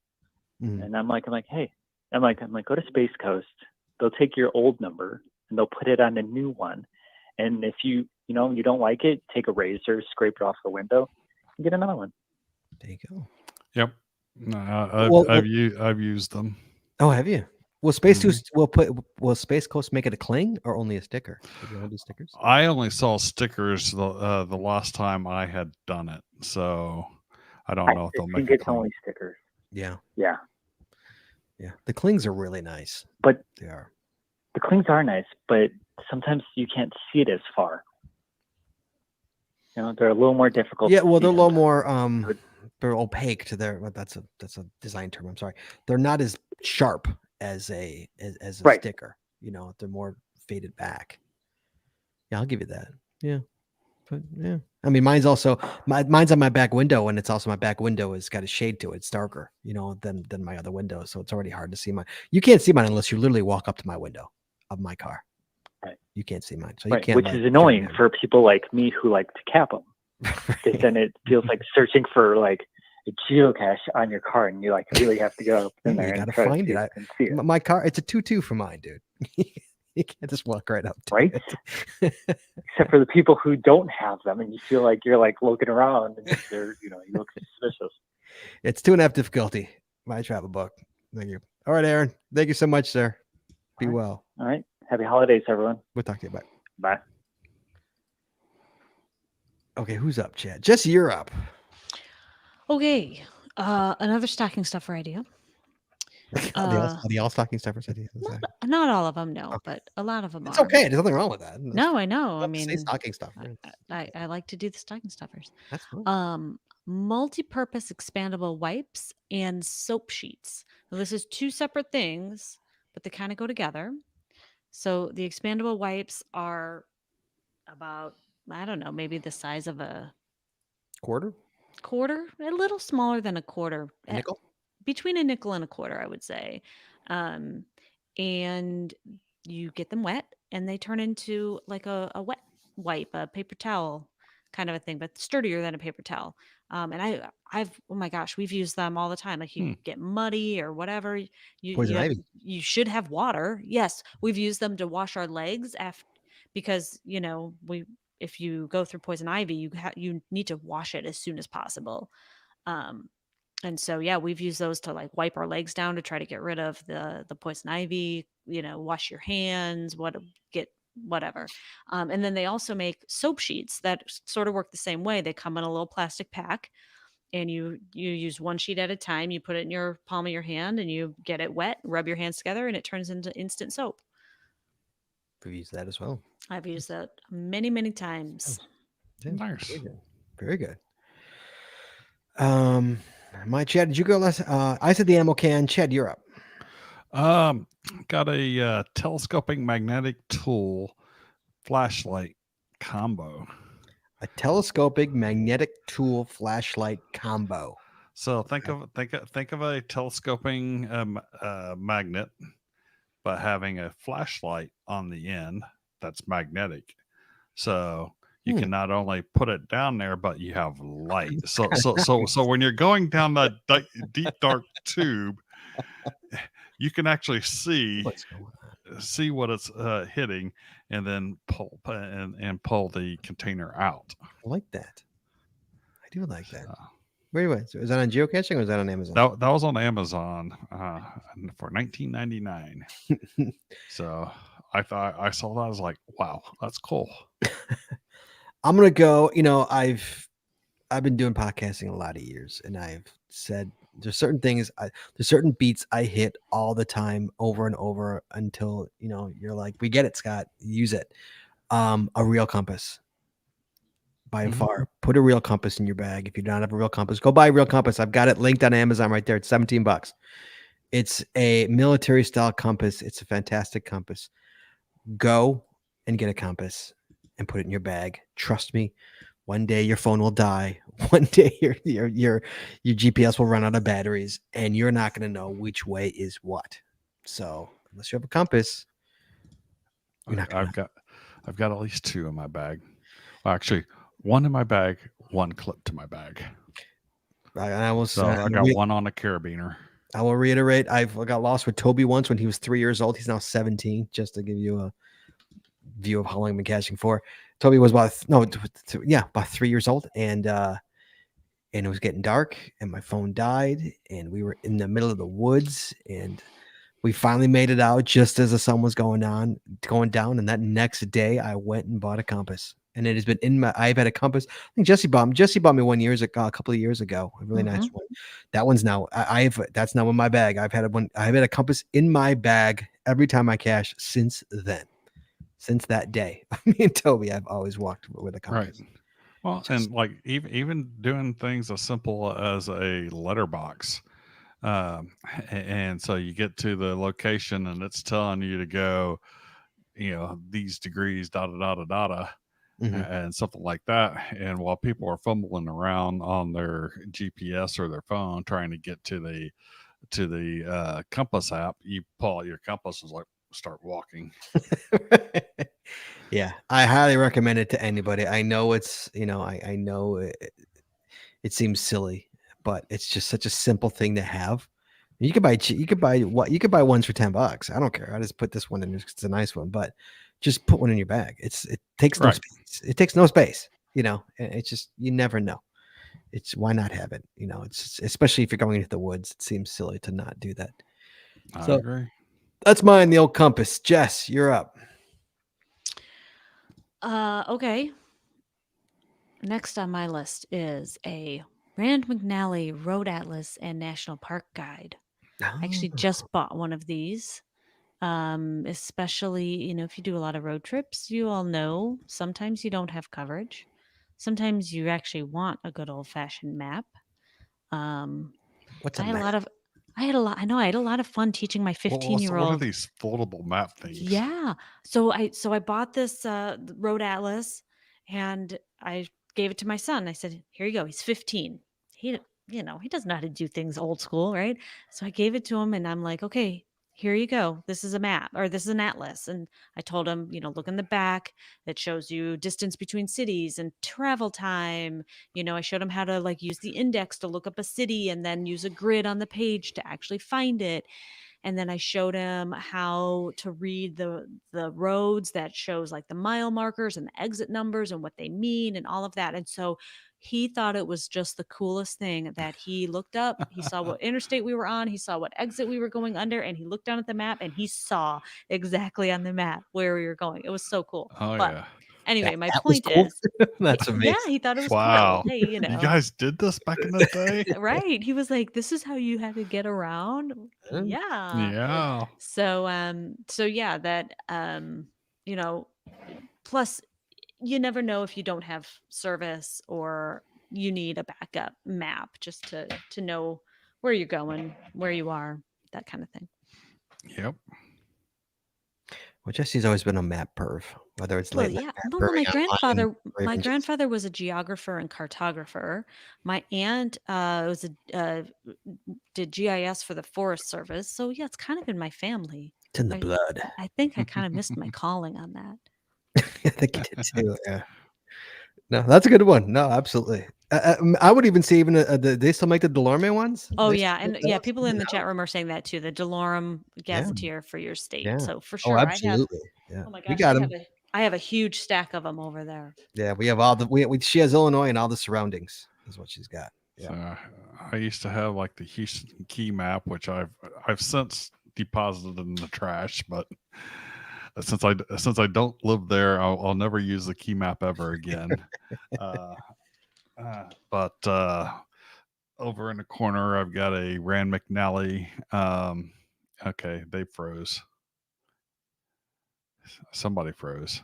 Mhm. And I'm like, hey, go to Space Coast. They'll take your old number and they'll put it on the new one. And if you don't like it, take a razor, scrape it off the window, and get another one. There you go. Yep. No, Well, I've used them. Oh, have you? Will Space Mhm. Coast will Space Coast make it a cling or only a sticker? Did you only do stickers? I only saw stickers the last time I had done it, so I don't know if they'll I think make it it's only stickers. Yeah. Yeah. Yeah. The clings are really nice. But They are. the clings are nice, but sometimes you can't see it as far. You know, they're a little more difficult. Yeah, to well, see they're a little sometimes. more they're opaque to their. Well, that's a design term. I'm sorry. They're not as sharp as a Right. sticker. You know, they're more faded back. Yeah, I'll give you that. Yeah, but yeah, I mean, mine's also mine's on my back window, and it's also my back window has got a shade to it. It's darker, you know, than my other window, so it's already hard to see mine. You can't see mine unless you literally walk up to my window of my car. Right. You can't see mine, so you Right, can't. which like, is annoying jump in. for people like me who like to cap them. Because then it feels like searching for like a geocache on your car, and you like really have to go up in Yeah, there you and gotta try find to it. and see it. My car, it's a 2.2 for mine, dude. You can't just walk right up to Right? it. Except for the people who don't have them, and you feel like you're like looking around, and they're you look suspicious. It's 2.5 difficulty. My travel book. Thank you. All right, Aaron. Thank you so much, sir. Be All right. well. All right, happy holidays, everyone. We'll talk to you. Bye. Bye. Okay, who's up, Chad? Jesse, you're up. Okay. Another stocking stuffer idea. Are they all stocking stuffers? Not all of them, no, Okay. but a lot of them It's are. okay. There's nothing wrong with that. No, I know. I Love to say mean, stocking stuffer. I like to do the stocking stuffers. That's cool. Multi-purpose expandable wipes and soap sheets. Now, this is two separate things, but they kind of go together. So the expandable wipes are about, I don't know, maybe the size of a Quarter? quarter, a little smaller than a quarter. A nickel? Between a nickel and a quarter, I would say. And you get them wet and they turn into like a wet wipe, a paper towel kind of a thing, but sturdier than a paper towel. And I've, oh my gosh, we've used them all the time. Like you get muddy or whatever. Poison ivy. You should have water. Yes. We've used them to wash our legs because, if you go through poison ivy, you need to wash it as soon as possible. And so, yeah, we've used those to like wipe our legs down to try to get rid of the poison ivy, wash your hands, whatever. And then they also make soap sheets that sort of work the same way. They come in a little plastic pack and you use one sheet at a time. You put it in your palm of your hand and you get it wet, rub your hands together, and it turns into instant soap. We've used that as well. I've used that many, many times. Yeah, Nice. Very good. My Chad, did you go last? I said the ammo can. Chad, you're up. Got a telescoping magnetic tool flashlight combo. A telescopic magnetic tool flashlight combo. So think of a telescoping magnet, but having a flashlight on the end that's magnetic. So you can not only put it down there, but you have light. So when you're going down that deep dark tube, you can actually see what it's hitting, and then pull the container out. I like that. I do like that. Wait. So is that on Geocaching or is that on Amazon? That was on Amazon for $19.99. So I saw that. I was like, wow, that's cool. I'm gonna go. I've been doing podcasting a lot of years, and I've said there's certain things, there's certain beats I hit all the time, over and over, until you're like, we get it, Scott. Use it. A real compass. By far, put a real compass in your bag. If you don't have a real compass, go buy a real compass. I've got it linked on Amazon right there. It's $17. It's a military style compass. It's a fantastic compass. Go and get a compass and put it in your bag. Trust me. One day your phone will die. One day your GPS will run out of batteries, and you're not going to know which way is what. So unless you have a compass, you're not gonna I've got at least two in my bag. Well, actually, one in my bag, one clipped to my bag. I got one on a carabiner. I will reiterate. I got lost with Toby once when he was 3 years old. He's now 17. Just to give you a view of how long I've been caching for. Toby was about 3 years old, and it was getting dark, and my phone died, and we were in the middle of the woods, and we finally made it out just as the sun was going down. And that next day, I went and bought a compass, and it has been I've had a compass. I think Jesse bought me 1 year ago, a couple of years ago, a really nice one. That one's now that's now in my bag. I've had a compass in my bag every time I cache since then. Since that day, me and Toby, I've always walked with a compass. Right. Well, and like even doing things as simple as a letterbox. Um, and so you get to the location and it's telling you to go, these degrees, da da da da da, da, Mhm. and something like that. And while people are fumbling around on their GPS or their phone trying to get to the compass app, you pull out your compass and like start walking. Yeah, I highly recommend it to anybody. I know it's, I know it seems silly, but it's just such a simple thing to have. You could buy ones for $10. I don't care. I just put this one in just 'cause it's a nice one, but just put one in your bag. It takes no Right. space. It takes no space, and it's just you never know. It's why not have it? It's especially if you're going into the woods. It seems silly to not do that. I So agree. that's mine, the old compass. Jess, you're up. Okay. Next on my list is a Rand McNally Road Atlas and National Park Guide. I actually just bought one of these. Especially, if you do a lot of road trips, you all know sometimes you don't have coverage. Sometimes you actually want a good old fashioned map. What's I a had a map? lot of I had a lot of fun teaching my What 15-year-old. are these foldable map things? Yeah. So I bought this road atlas and I gave it to my son. I said, "Here you go." He's 15. He he doesn't know how to do things old school, right? So I gave it to him and I'm like, "Okay, here you go. This is a map or this is an atlas." And I told him, look in the back. It shows you distance between cities and travel time. I showed him how to like use the index to look up a city and then use a grid on the page to actually find it. And then I showed him how to read the roads that shows like the mile markers and the exit numbers and what they mean and all of that. And so he thought it was just the coolest thing that he looked up, he saw what interstate we were on, he saw what exit we were going under, and he looked down at the map and he saw exactly on the map where we were going. It was so cool. Oh But yeah. anyway, my That was point cool. is, That's yeah, amazing. he thought it was cool. Wow. Hey, You guys did this back in the day? right. He was like, "This is how you had to get around." Yeah. Yeah. Yeah. So yeah, that you know, plus you never know if you don't have service or you need a backup map just to know where you're going, where you are, that kind of thing. Yep. Well, Jesse's always been a map perv, whether it's Well, late night yeah. map Well, perving online or my even just grandfather was a geographer and cartographer. My aunt did GIS for the Forest Service. So yeah, it's kind of in my family. it's in the I blood. I think I kind of missed my calling on that. I think you did too. Yeah. No, that's a good one. No, absolutely. I would even say they still make the Delorme ones. Oh They yeah, still make and yeah, those? people in the chat room are saying that too. The Delorum Yeah. Gazetteer for your state. Yeah. So for Oh, sure, I have. absolutely. Yeah. Oh my We gosh, got them. I have a huge stack of them over there. Yeah, we have all she has Illinois and all the surroundings is what she's got. Yeah. So I used to have like the Houston key map, which I've since deposited in the trash, but since I don't live there, I'll never use the key map ever again. But over in the corner, I've got a Rand McNally. Okay, they froze. Somebody froze.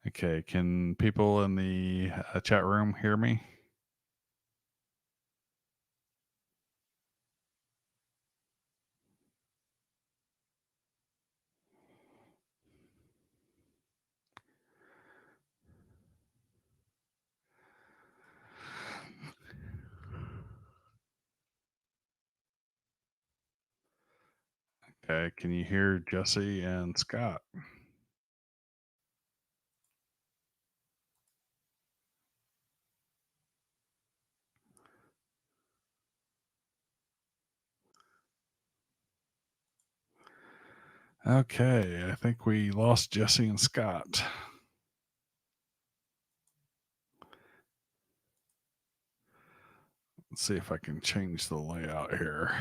Okay, can people in the chat room hear me? Okay, can you hear Jesse and Scott? Okay, I think we lost Jesse and Scott. Let's see if I can change the layout here.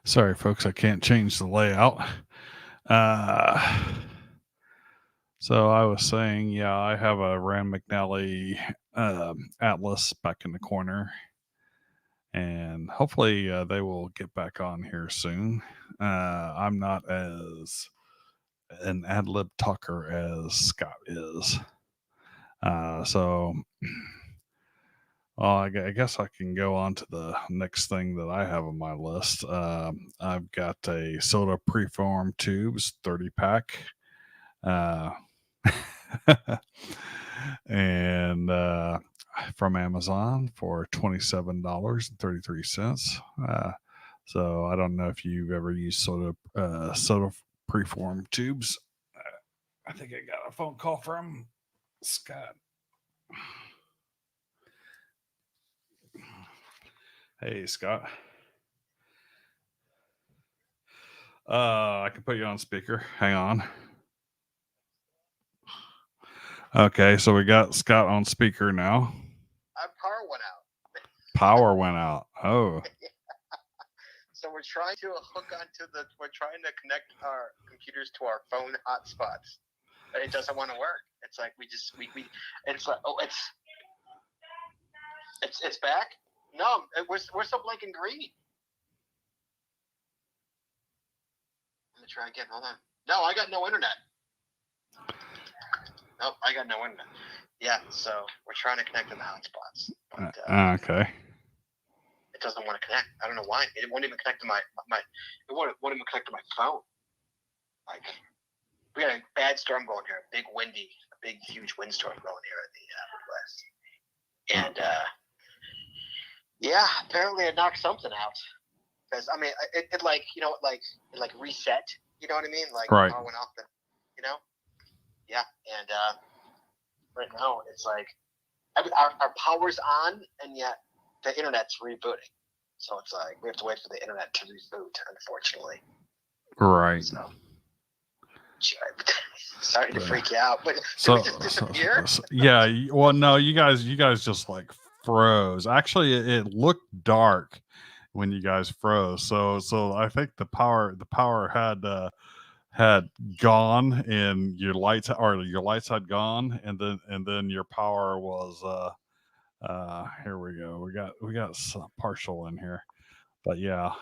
Sorry, folks, I can't change the layout. So I was saying, yeah, I have a Rand McNally Atlas back in the corner, and hopefully they will get back on here soon. I'm not as an ad lib talker as Scott is, so. I guess I can go on to the next thing that I have on my list. I've got a soda preform tubes 30 pack. And from Amazon for $27.33. So I don't know if you've ever used soda preform tubes. I think I got a phone call from Scott. Hey, Scott. I can put you on speaker. Hang on. Okay, so we got Scott on speaker now. Power went out. Power went out. Oh. So we're trying to connect our computers to our phone hotspots. But it doesn't want to work. It's like it's like, it's back. No, we're still blinking green. Let me try again. Hold on. No, I got no internet. Nope, I got no internet. Yeah, so we're trying to connect to the hotspots. But, okay. It doesn't want to connect. I don't know why. It won't even connect to my it won't even connect to my phone. Like, we got a bad storm going here. A big, huge windstorm going here in the Midwest. And yeah, apparently it knocked something out. Because I mean, it reset. You know what I mean? Like, right. Power went off. Yeah, and right now it's like our power's on, and yet the internet's rebooting. So it's like we have to wait for the internet to reboot, unfortunately. Right. So, sorry to freak you out, but did we just disappear? Yeah. Well, no, you guys just like froze. Actually, it looked dark when you guys froze. So I think the power had gone, and your lights had gone, and then your power was here we go. We got some partial in here, but yeah.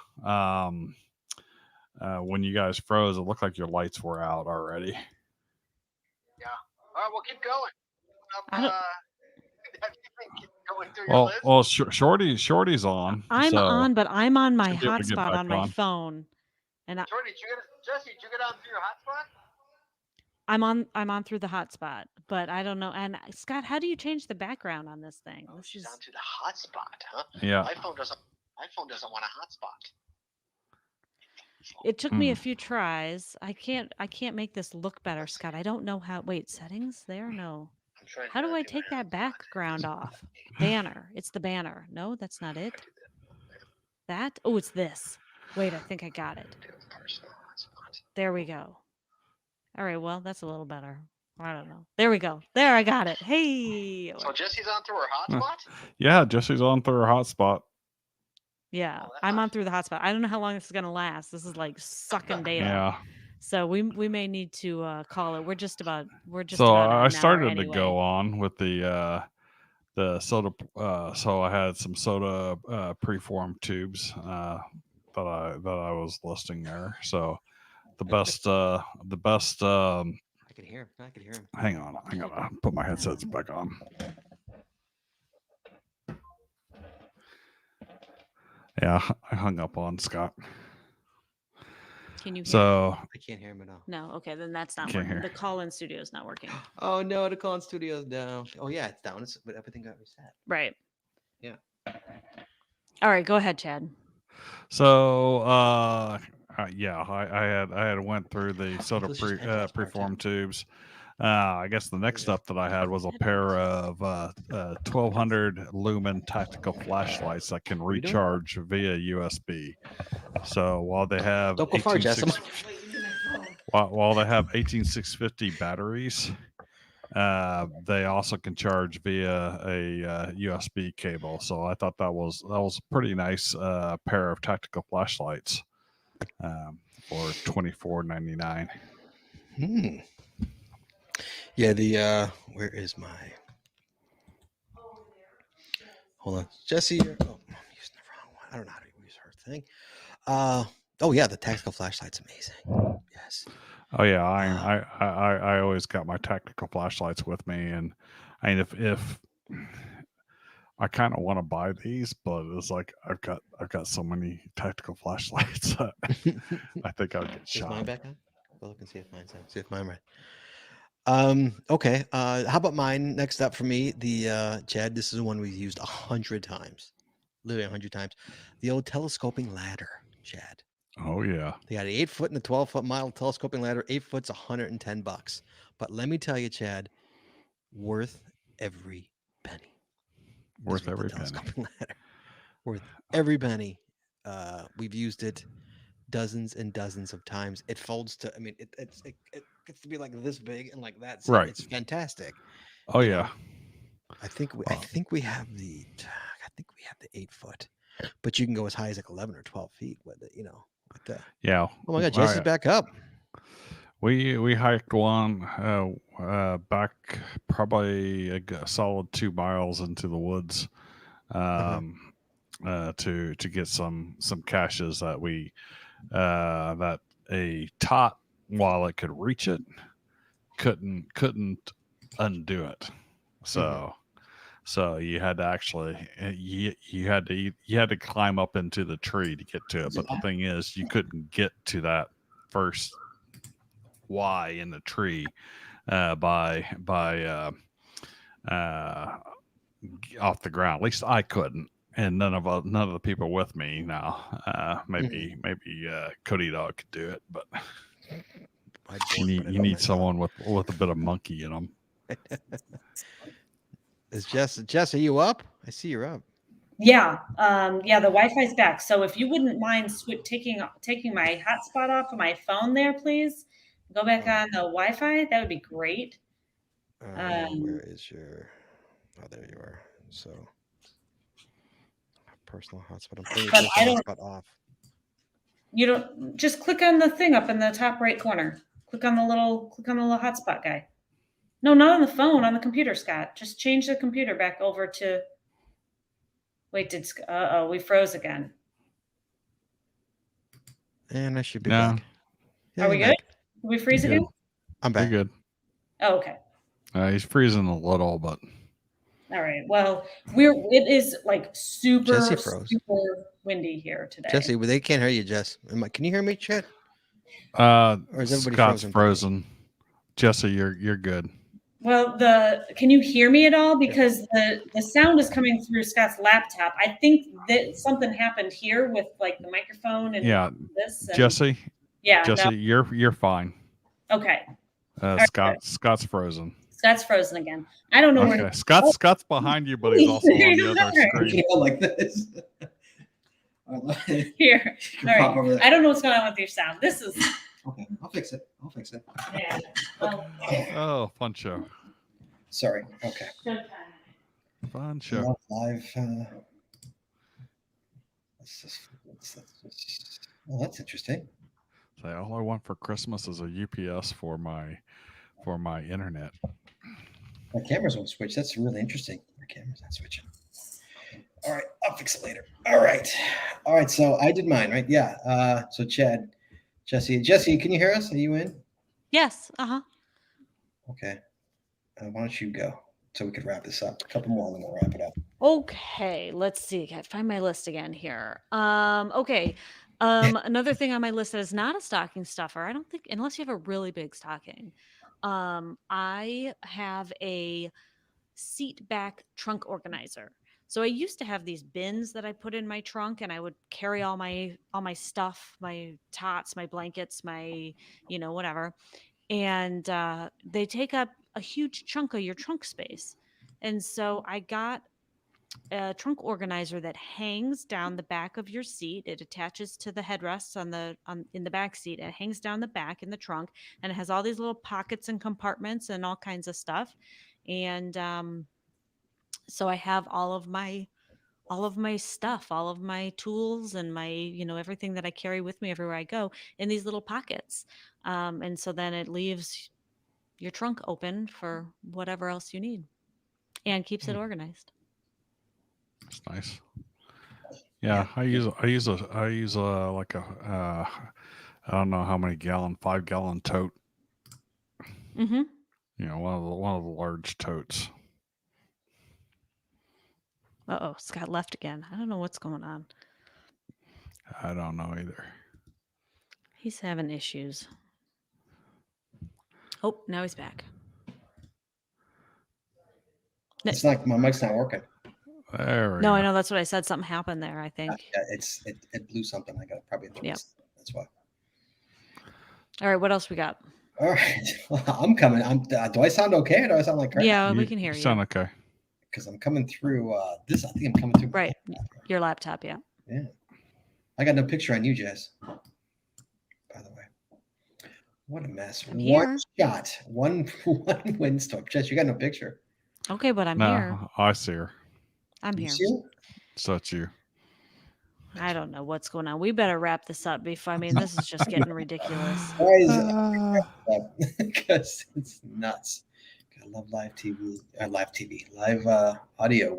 When you guys froze, it looked like your lights were out already. Yeah. All right, we'll keep going. Well, Shorty's on. I'm on, but I'm on my Should be able to get hotspot back on my on. phone. And Jordy, Jesse, did you get on through your hotspot? I'm on through the hotspot, but I don't know. And Scott, how do you change the background on this thing? Oh, she's on to the hotspot, huh? Yeah. My phone doesn't want a hotspot. It took me a few tries. I can't make this look better, Scott. I don't know how. Wait, settings there? No. How do I take that background off? Banner. It's the banner. No, that's not it. That? Oh, it's this. Wait, I think I got it. There we go. All right, well, that's a little better. I don't know. There we go. There, I got it. Hey. So Jesse's on through her hotspot? Yeah, Jesse's on through her hotspot. Yeah, I'm on through the hotspot. I don't know how long this is gonna last. This is like sucking data. Yeah. So we may need to call it. We're just about. So about I started anyway. to go on with the soda. So I had some soda preform tubes that I was listing there. So the best. I can hear him. I can hear him. Hang on. I'll put my headsets back on. Yeah, I hung up on Scott. Can you hear So I can't hear him at all. No, okay, then that's not Can't working. hear. The call-in studio is not working. Oh no, the call-in studio's down. Oh yeah, it's down. But everything got reset. Right. Yeah. All right, go ahead, Chad. So yeah, I had went through the soda Let's just end this part, preform tubes. I guess the next up that I had was a pair of 1200 lumen tactical flashlights that can recharge via USB. So while they have Don't go far, Jess. while they have 18650 batteries, they also can charge via a USB cable. So I thought that was a pretty nice pair of tactical flashlights for $24.99. Yeah, the where is my Hold on, Jesse. Oh, I'm using the wrong one. I don't know how to use her thing. Oh yeah, the tactical flashlight's amazing. Yes. Oh yeah, I always got my tactical flashlights with me, and I mean if I kind of want to buy these, but it's like I've got so many tactical flashlights that I think I'll get Is mine shot. back on? Go look and see if mine's on. See if mine right. Okay. How about mine? Next up for me, the Chad. This is the one we've used 100 times, literally 100 times. The old telescoping ladder, Chad. Oh yeah, They got an 8-foot and a 12-foot model telescoping ladder. 8 foot's $110. But let me tell you, Chad, worth every penny. worth The every penny. telescoping ladder. Worth every penny. We've used it dozens and dozens of times. It folds to. I mean, it gets to be like this big and like that. So Right. It's fantastic. Oh You yeah. know, I think we have the 8-foot, but you can go as high as like 11 or 12 feet with it. Like that. Yeah. Oh my God, Jesse's back up. We hiked one back probably a solid 2 miles into the woods to get some caches that we that a tot, while it could reach it, couldn't undo it. So you had to actually you had to climb up into the tree to get to it. But the thing is, you couldn't get to that first Y in the tree by off the ground. At least I couldn't, and none of the people with me now. Maybe Cody Dog could do it, but you need someone with a bit of monkey in them. Is Jess, are you up? I see you're up. Yeah. The Wi-Fi's back. So if you wouldn't mind taking my hotspot off of my phone there, please. Go back on the Wi-Fi. That would be great. Where is your? Oh, there you are. So personal hotspot. I'm putting But I don't. hotspot off. You don't just click on the thing up in the top right corner. Click on the little hotspot guy. No, not on the phone, on the computer, Scott. Just change the computer back over to. Wait, we froze again. And I should be back. Yeah, Are we good? Did we freeze again? I'm back. You're good. Oh, okay. He's freezing a little, but all right. Well, it is like super windy here today. Jesse, they can't hear you, Jess. Can you hear me, Chet? Or is everybody frozen? Jesse, you're good. Well, can you hear me at all? Because the sound is coming through Scott's laptop. I think that something happened here with like the microphone and this. And, Jesse. Yeah, Jesse, you're fine. Okay. Scott's frozen. Scott's frozen again. I don't know where. Scott's behind you, but he's also on the other screen. Like this. Here. All right. I don't know what's going on with your sound. This is. Okay, I'll fix it. Yeah. Oh, fun show. Sorry. Okay. Fun show. Live. That's interesting. So all I want for Christmas is a UPS for my internet. My camera's won't switch. That's really interesting. My camera's not switching. All right, I'll fix it later. All right. So I did mine, right? Yeah. So Chad, Jesse, can you hear us? Are you in? Yes. Okay. Why don't you go so we could wrap this up? A couple more, and then we'll wrap it up. Okay. Let's see. I find my list again here. Okay. Another thing on my list that is not a stocking stuffer, I don't think, unless you have a really big stocking. I have a seat back trunk organizer. So I used to have these bins that I put in my trunk, and I would carry all my stuff, my tots, my blankets, my, whatever. And they take up a huge chunk of your trunk space. And so I got a trunk organizer that hangs down the back of your seat. It attaches to the headrests in the back seat. It hangs down the back in the trunk, and it has all these little pockets and compartments and all kinds of stuff. And so I have all of my stuff, all of my tools and my, everything that I carry with me everywhere I go in these little pockets. And so then it leaves your trunk open for whatever else you need and keeps it organized. It's nice. Yeah, I use like a I don't know how many 5-gallon tote. Mm-hmm. You know, one of the large totes. Uh-oh, Scott left again. I don't know what's going on. I don't know either. He's having issues. Oh, now he's back. It's like my mic's not working. There we No, go. I know that's what I said. Something happened there, I think. Yeah, it blew something. I got probably throw Yep. this. That's why. All right, what else we got? All right, well, I'm coming. Do I sound okay? Or do I sound like crap? Yeah, we can hear you. Sound okay. Because I'm coming through this. I think I'm coming through. Right, your laptop, yeah. Yeah. I got no picture on you, Jess. By the way, what a mess. I'm One here. shot, one windstorm. Jess, you got no picture. Okay, but I'm No, here. I see her. I'm You here. see her? So it's you. I don't know what's going on. We better wrap this up before. I mean, this is just getting ridiculous. Guys, because it's nuts. I love live TV, live audio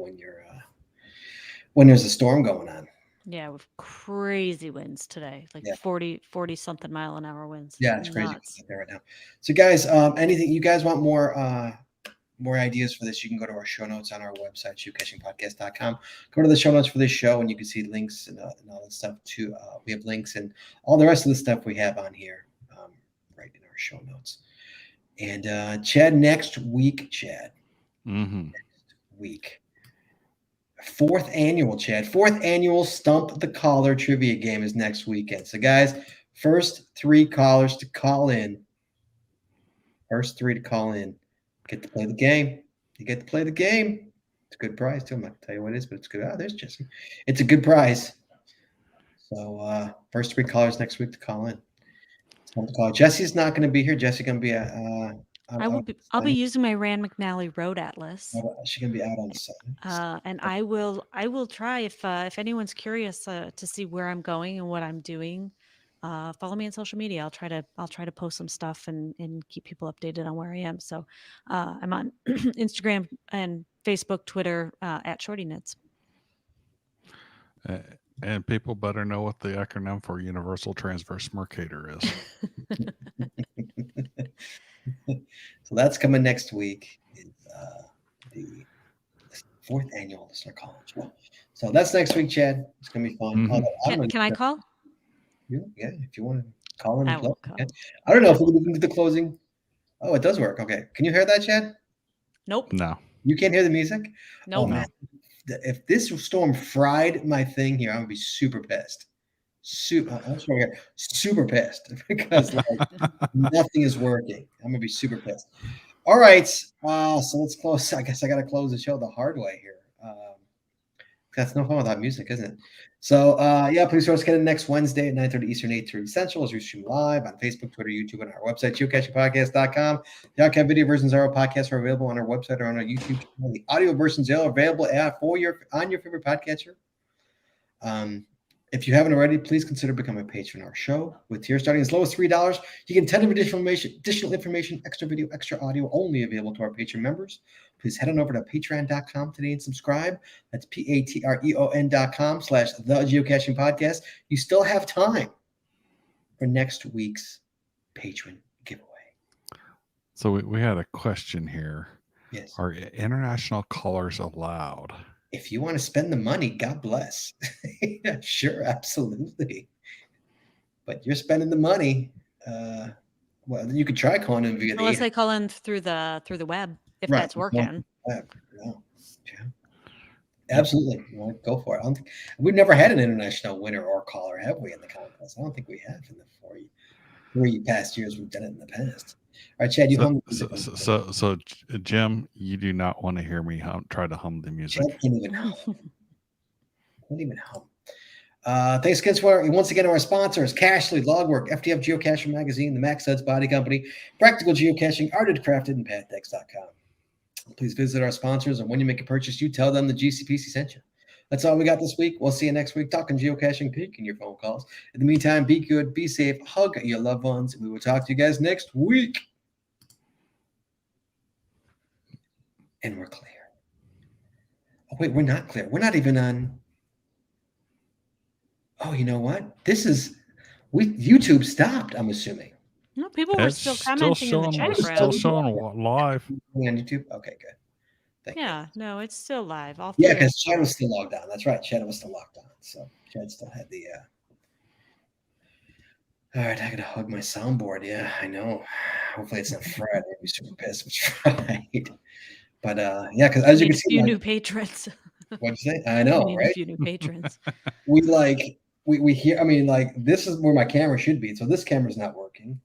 when there's a storm going on. Yeah, with crazy winds today, like Yeah. 40 something mile an hour winds. Yeah, it's crazy Nuts. out there right now. So, guys, anything you guys want more ideas for this, you can go to our show notes on our website, geocachingpodcast.com. Go to the show notes for this show, and you can see links and all that stuff too. We have links and all the rest of the stuff we have on here, right in our show notes. And Chad, next week, Mm-hmm. next week, fourth annual Stump the Caller trivia game is next weekend. So, guys, first 3 callers to call in. Get to play the game. You get to play the game. It's a good prize, too. I'm not going to tell you what it is, but it's good. Oh, there's Jesse. It's a good prize. So, first 3 callers next week to call in. Jesse's not going to be here. Jesse's going to be I'll be using my Rand McNally Road Atlas. She's going to be out on Sunday. And I will try if anyone's curious to see where I'm going and what I'm doing. Follow me on social media. I'll try to post some stuff and keep people updated on where I am. So I'm on Instagram and Facebook, Twitter at Shorty Knits. And people better know what the acronym for Universal Transverse Mercator is. So that's coming next week. The 4th annual Listener College. So that's next week, Chad. It's gonna be fun. Mhm. Can I call? Yeah, if you want to call in. I will call. I don't know if we can do the closing. Oh, it does work. Okay. Can you hear that, Chad? Nope. No. You can't hear the music? Nope. Oh, man. If this storm fried my thing here, I'm gonna be super pissed. Super pissed because nothing is working. I'm gonna be super pissed. All right, so let's close. I guess I gotta close the show the hard way here. That's no fun without music, isn't it? So please join us again next Wednesday at 9:30 Eastern, 8:30 Central as we stream live on Facebook, Twitter, YouTube, and our website, geocachingpodcast.com. The archive video versions of our podcasts are available on our website or on our YouTube channel. The audio versions are available on your favorite podcatcher. If you haven't already, please consider becoming a patron of our show. With tiers starting as low as $3, you get 10 of additional information, extra video, extra audio, only available to our patron members. Please head on over to patreon.com today and subscribe. That's patreon.com/the Geocaching Podcast. You still have time for next week's patron giveaway. So we had a question here. Yes. Are international callers allowed? If you want to spend the money, God bless. Yeah, sure, absolutely. But you're spending the money. Well, you could try calling in via the Unless they call in through the web, if Right. that's working. Yeah. Absolutely. You want to go for it. We've never had an international winner or caller, have we, in the contest? I don't think we have in the 3 past years we've done it in the past. All right, Chad, you hum. So Jim, you do not want to hear me try to hum the music. Chad can't even hum. Thanks again once again to our sponsors: Cachly, Logwork, FTF Geocacher Magazine, the Max Suds Body Company, Practical Geocaching, Arted Crafted, and PadTex.com. Please visit our sponsors, and when you make a purchase, you tell them the GCPC sent you. That's all we got this week. We'll see you next week talking geocaching, taking your phone calls. In the meantime, be good, be safe, hug your loved ones, and we will talk to you guys next week. And we're clear. Oh, wait, we're not clear. We're not even on. Oh, you know what? YouTube stopped, I'm assuming. No, people were It's still still commenting in the showing. chat It's still room. showing live. On YouTube? Okay, good. Thank Yeah, you. no, it's still live. All Yeah, three are because still Chad was live. still logged on. That's right. Chad was still logged on. So Chad still had the. All right, I gotta hug my soundboard. Yeah, I know. Hopefully it's not fried. I'd be super pissed if it's fried. But yeah, because as you Need can a see, few like, new patrons. what'd you say? I We know, need a right? few new patrons. We hear. I mean, like, this is where my camera should be. So this camera's not working.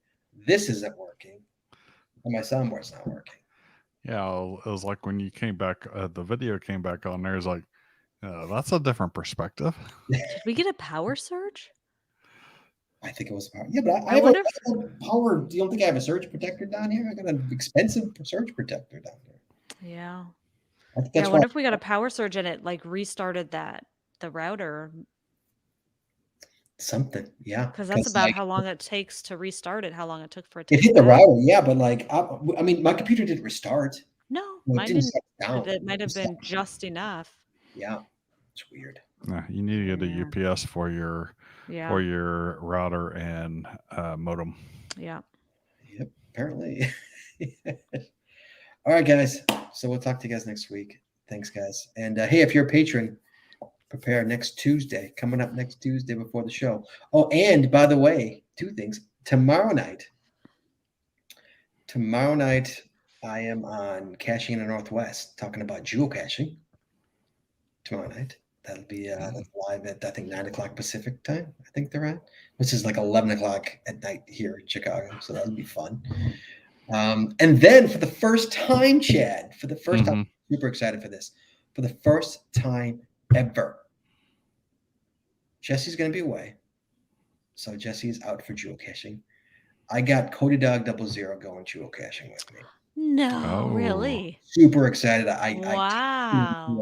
This isn't working, and my soundboard's not working. Yeah, it was like when you came back, the video came back on there. It's like, that's a different perspective. Did we get a power surge? I think it was power. Yeah, but I I have wonder a power. You don't think I have a surge protector down here? I got an expensive surge protector down there. Yeah. I think Yeah, that's I why. wonder if we got a power surge and it like restarted the router, Something, yeah. because that's 'Cause, about like, how long it takes to restart it, how long it took for it to it hit come the back. router, yeah, but like, I mean, my computer didn't restart. No, Well, it mine didn't didn't. shut down. It might have It been stopped. just enough. Yeah, it's weird. Yeah, you need to get Yeah. a UPS for your Yeah. router and modem. Yeah. Yep, apparently. All right, guys. So we'll talk to you guys next week. Thanks, guys. And hey, if you're a patron, prepare next Tuesday, coming up next Tuesday before the show. Oh, and by the way, two things. Tomorrow night, I am on Caching in the Northwest talking about geocaching. Tomorrow night. That'll be that's live at, I think, 9 o'clock Pacific time. I think they're at, which is like 11 o'clock at night here in Chicago. So that'll be fun. And then for the first time, Chad, for the first time, super excited for this. For the first time ever, Jesse's going to be away. So Jesse is out for geocaching. I got Cody Dog 00 going geocaching with me. No, really? Super excited. Wow.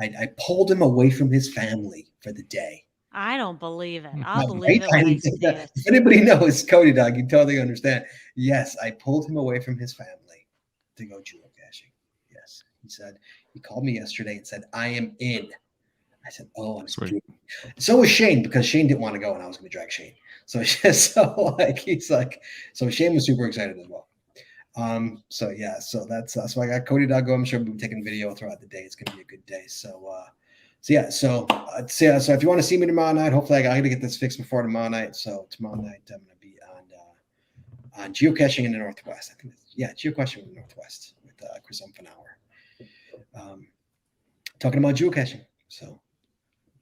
I pulled him away from his family for the day. I don't believe it. I'll Right? believe it when I see it. If anybody knows Cody Dog, you totally understand. Yes, I pulled him away from his family to go geocaching. Yes, he called me yesterday and said, I am in. I said, oh, I'm sweet. So was Shane, because Shane didn't want to go and I was going to drag Shane. So Shane was super excited as well. So yeah, so that's why I got Cody Dog go. I'm sure we'll be taking video throughout the day. It's going to be a good day. So if you want to see me tomorrow night, hopefully I got to get this fixed before tomorrow night. So tomorrow night I'm going to be on geocaching in the Northwest. I think geocaching in the Northwest with Chris on for an hour. Talking about geocaching. So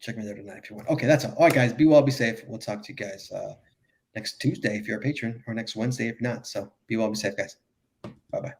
check me there tonight if you want. Okay, that's all. All right, guys, be well, be safe. We'll talk to you guys next Tuesday if you're a patron, or next Wednesday if not. So be well, be safe, guys. Bye-bye.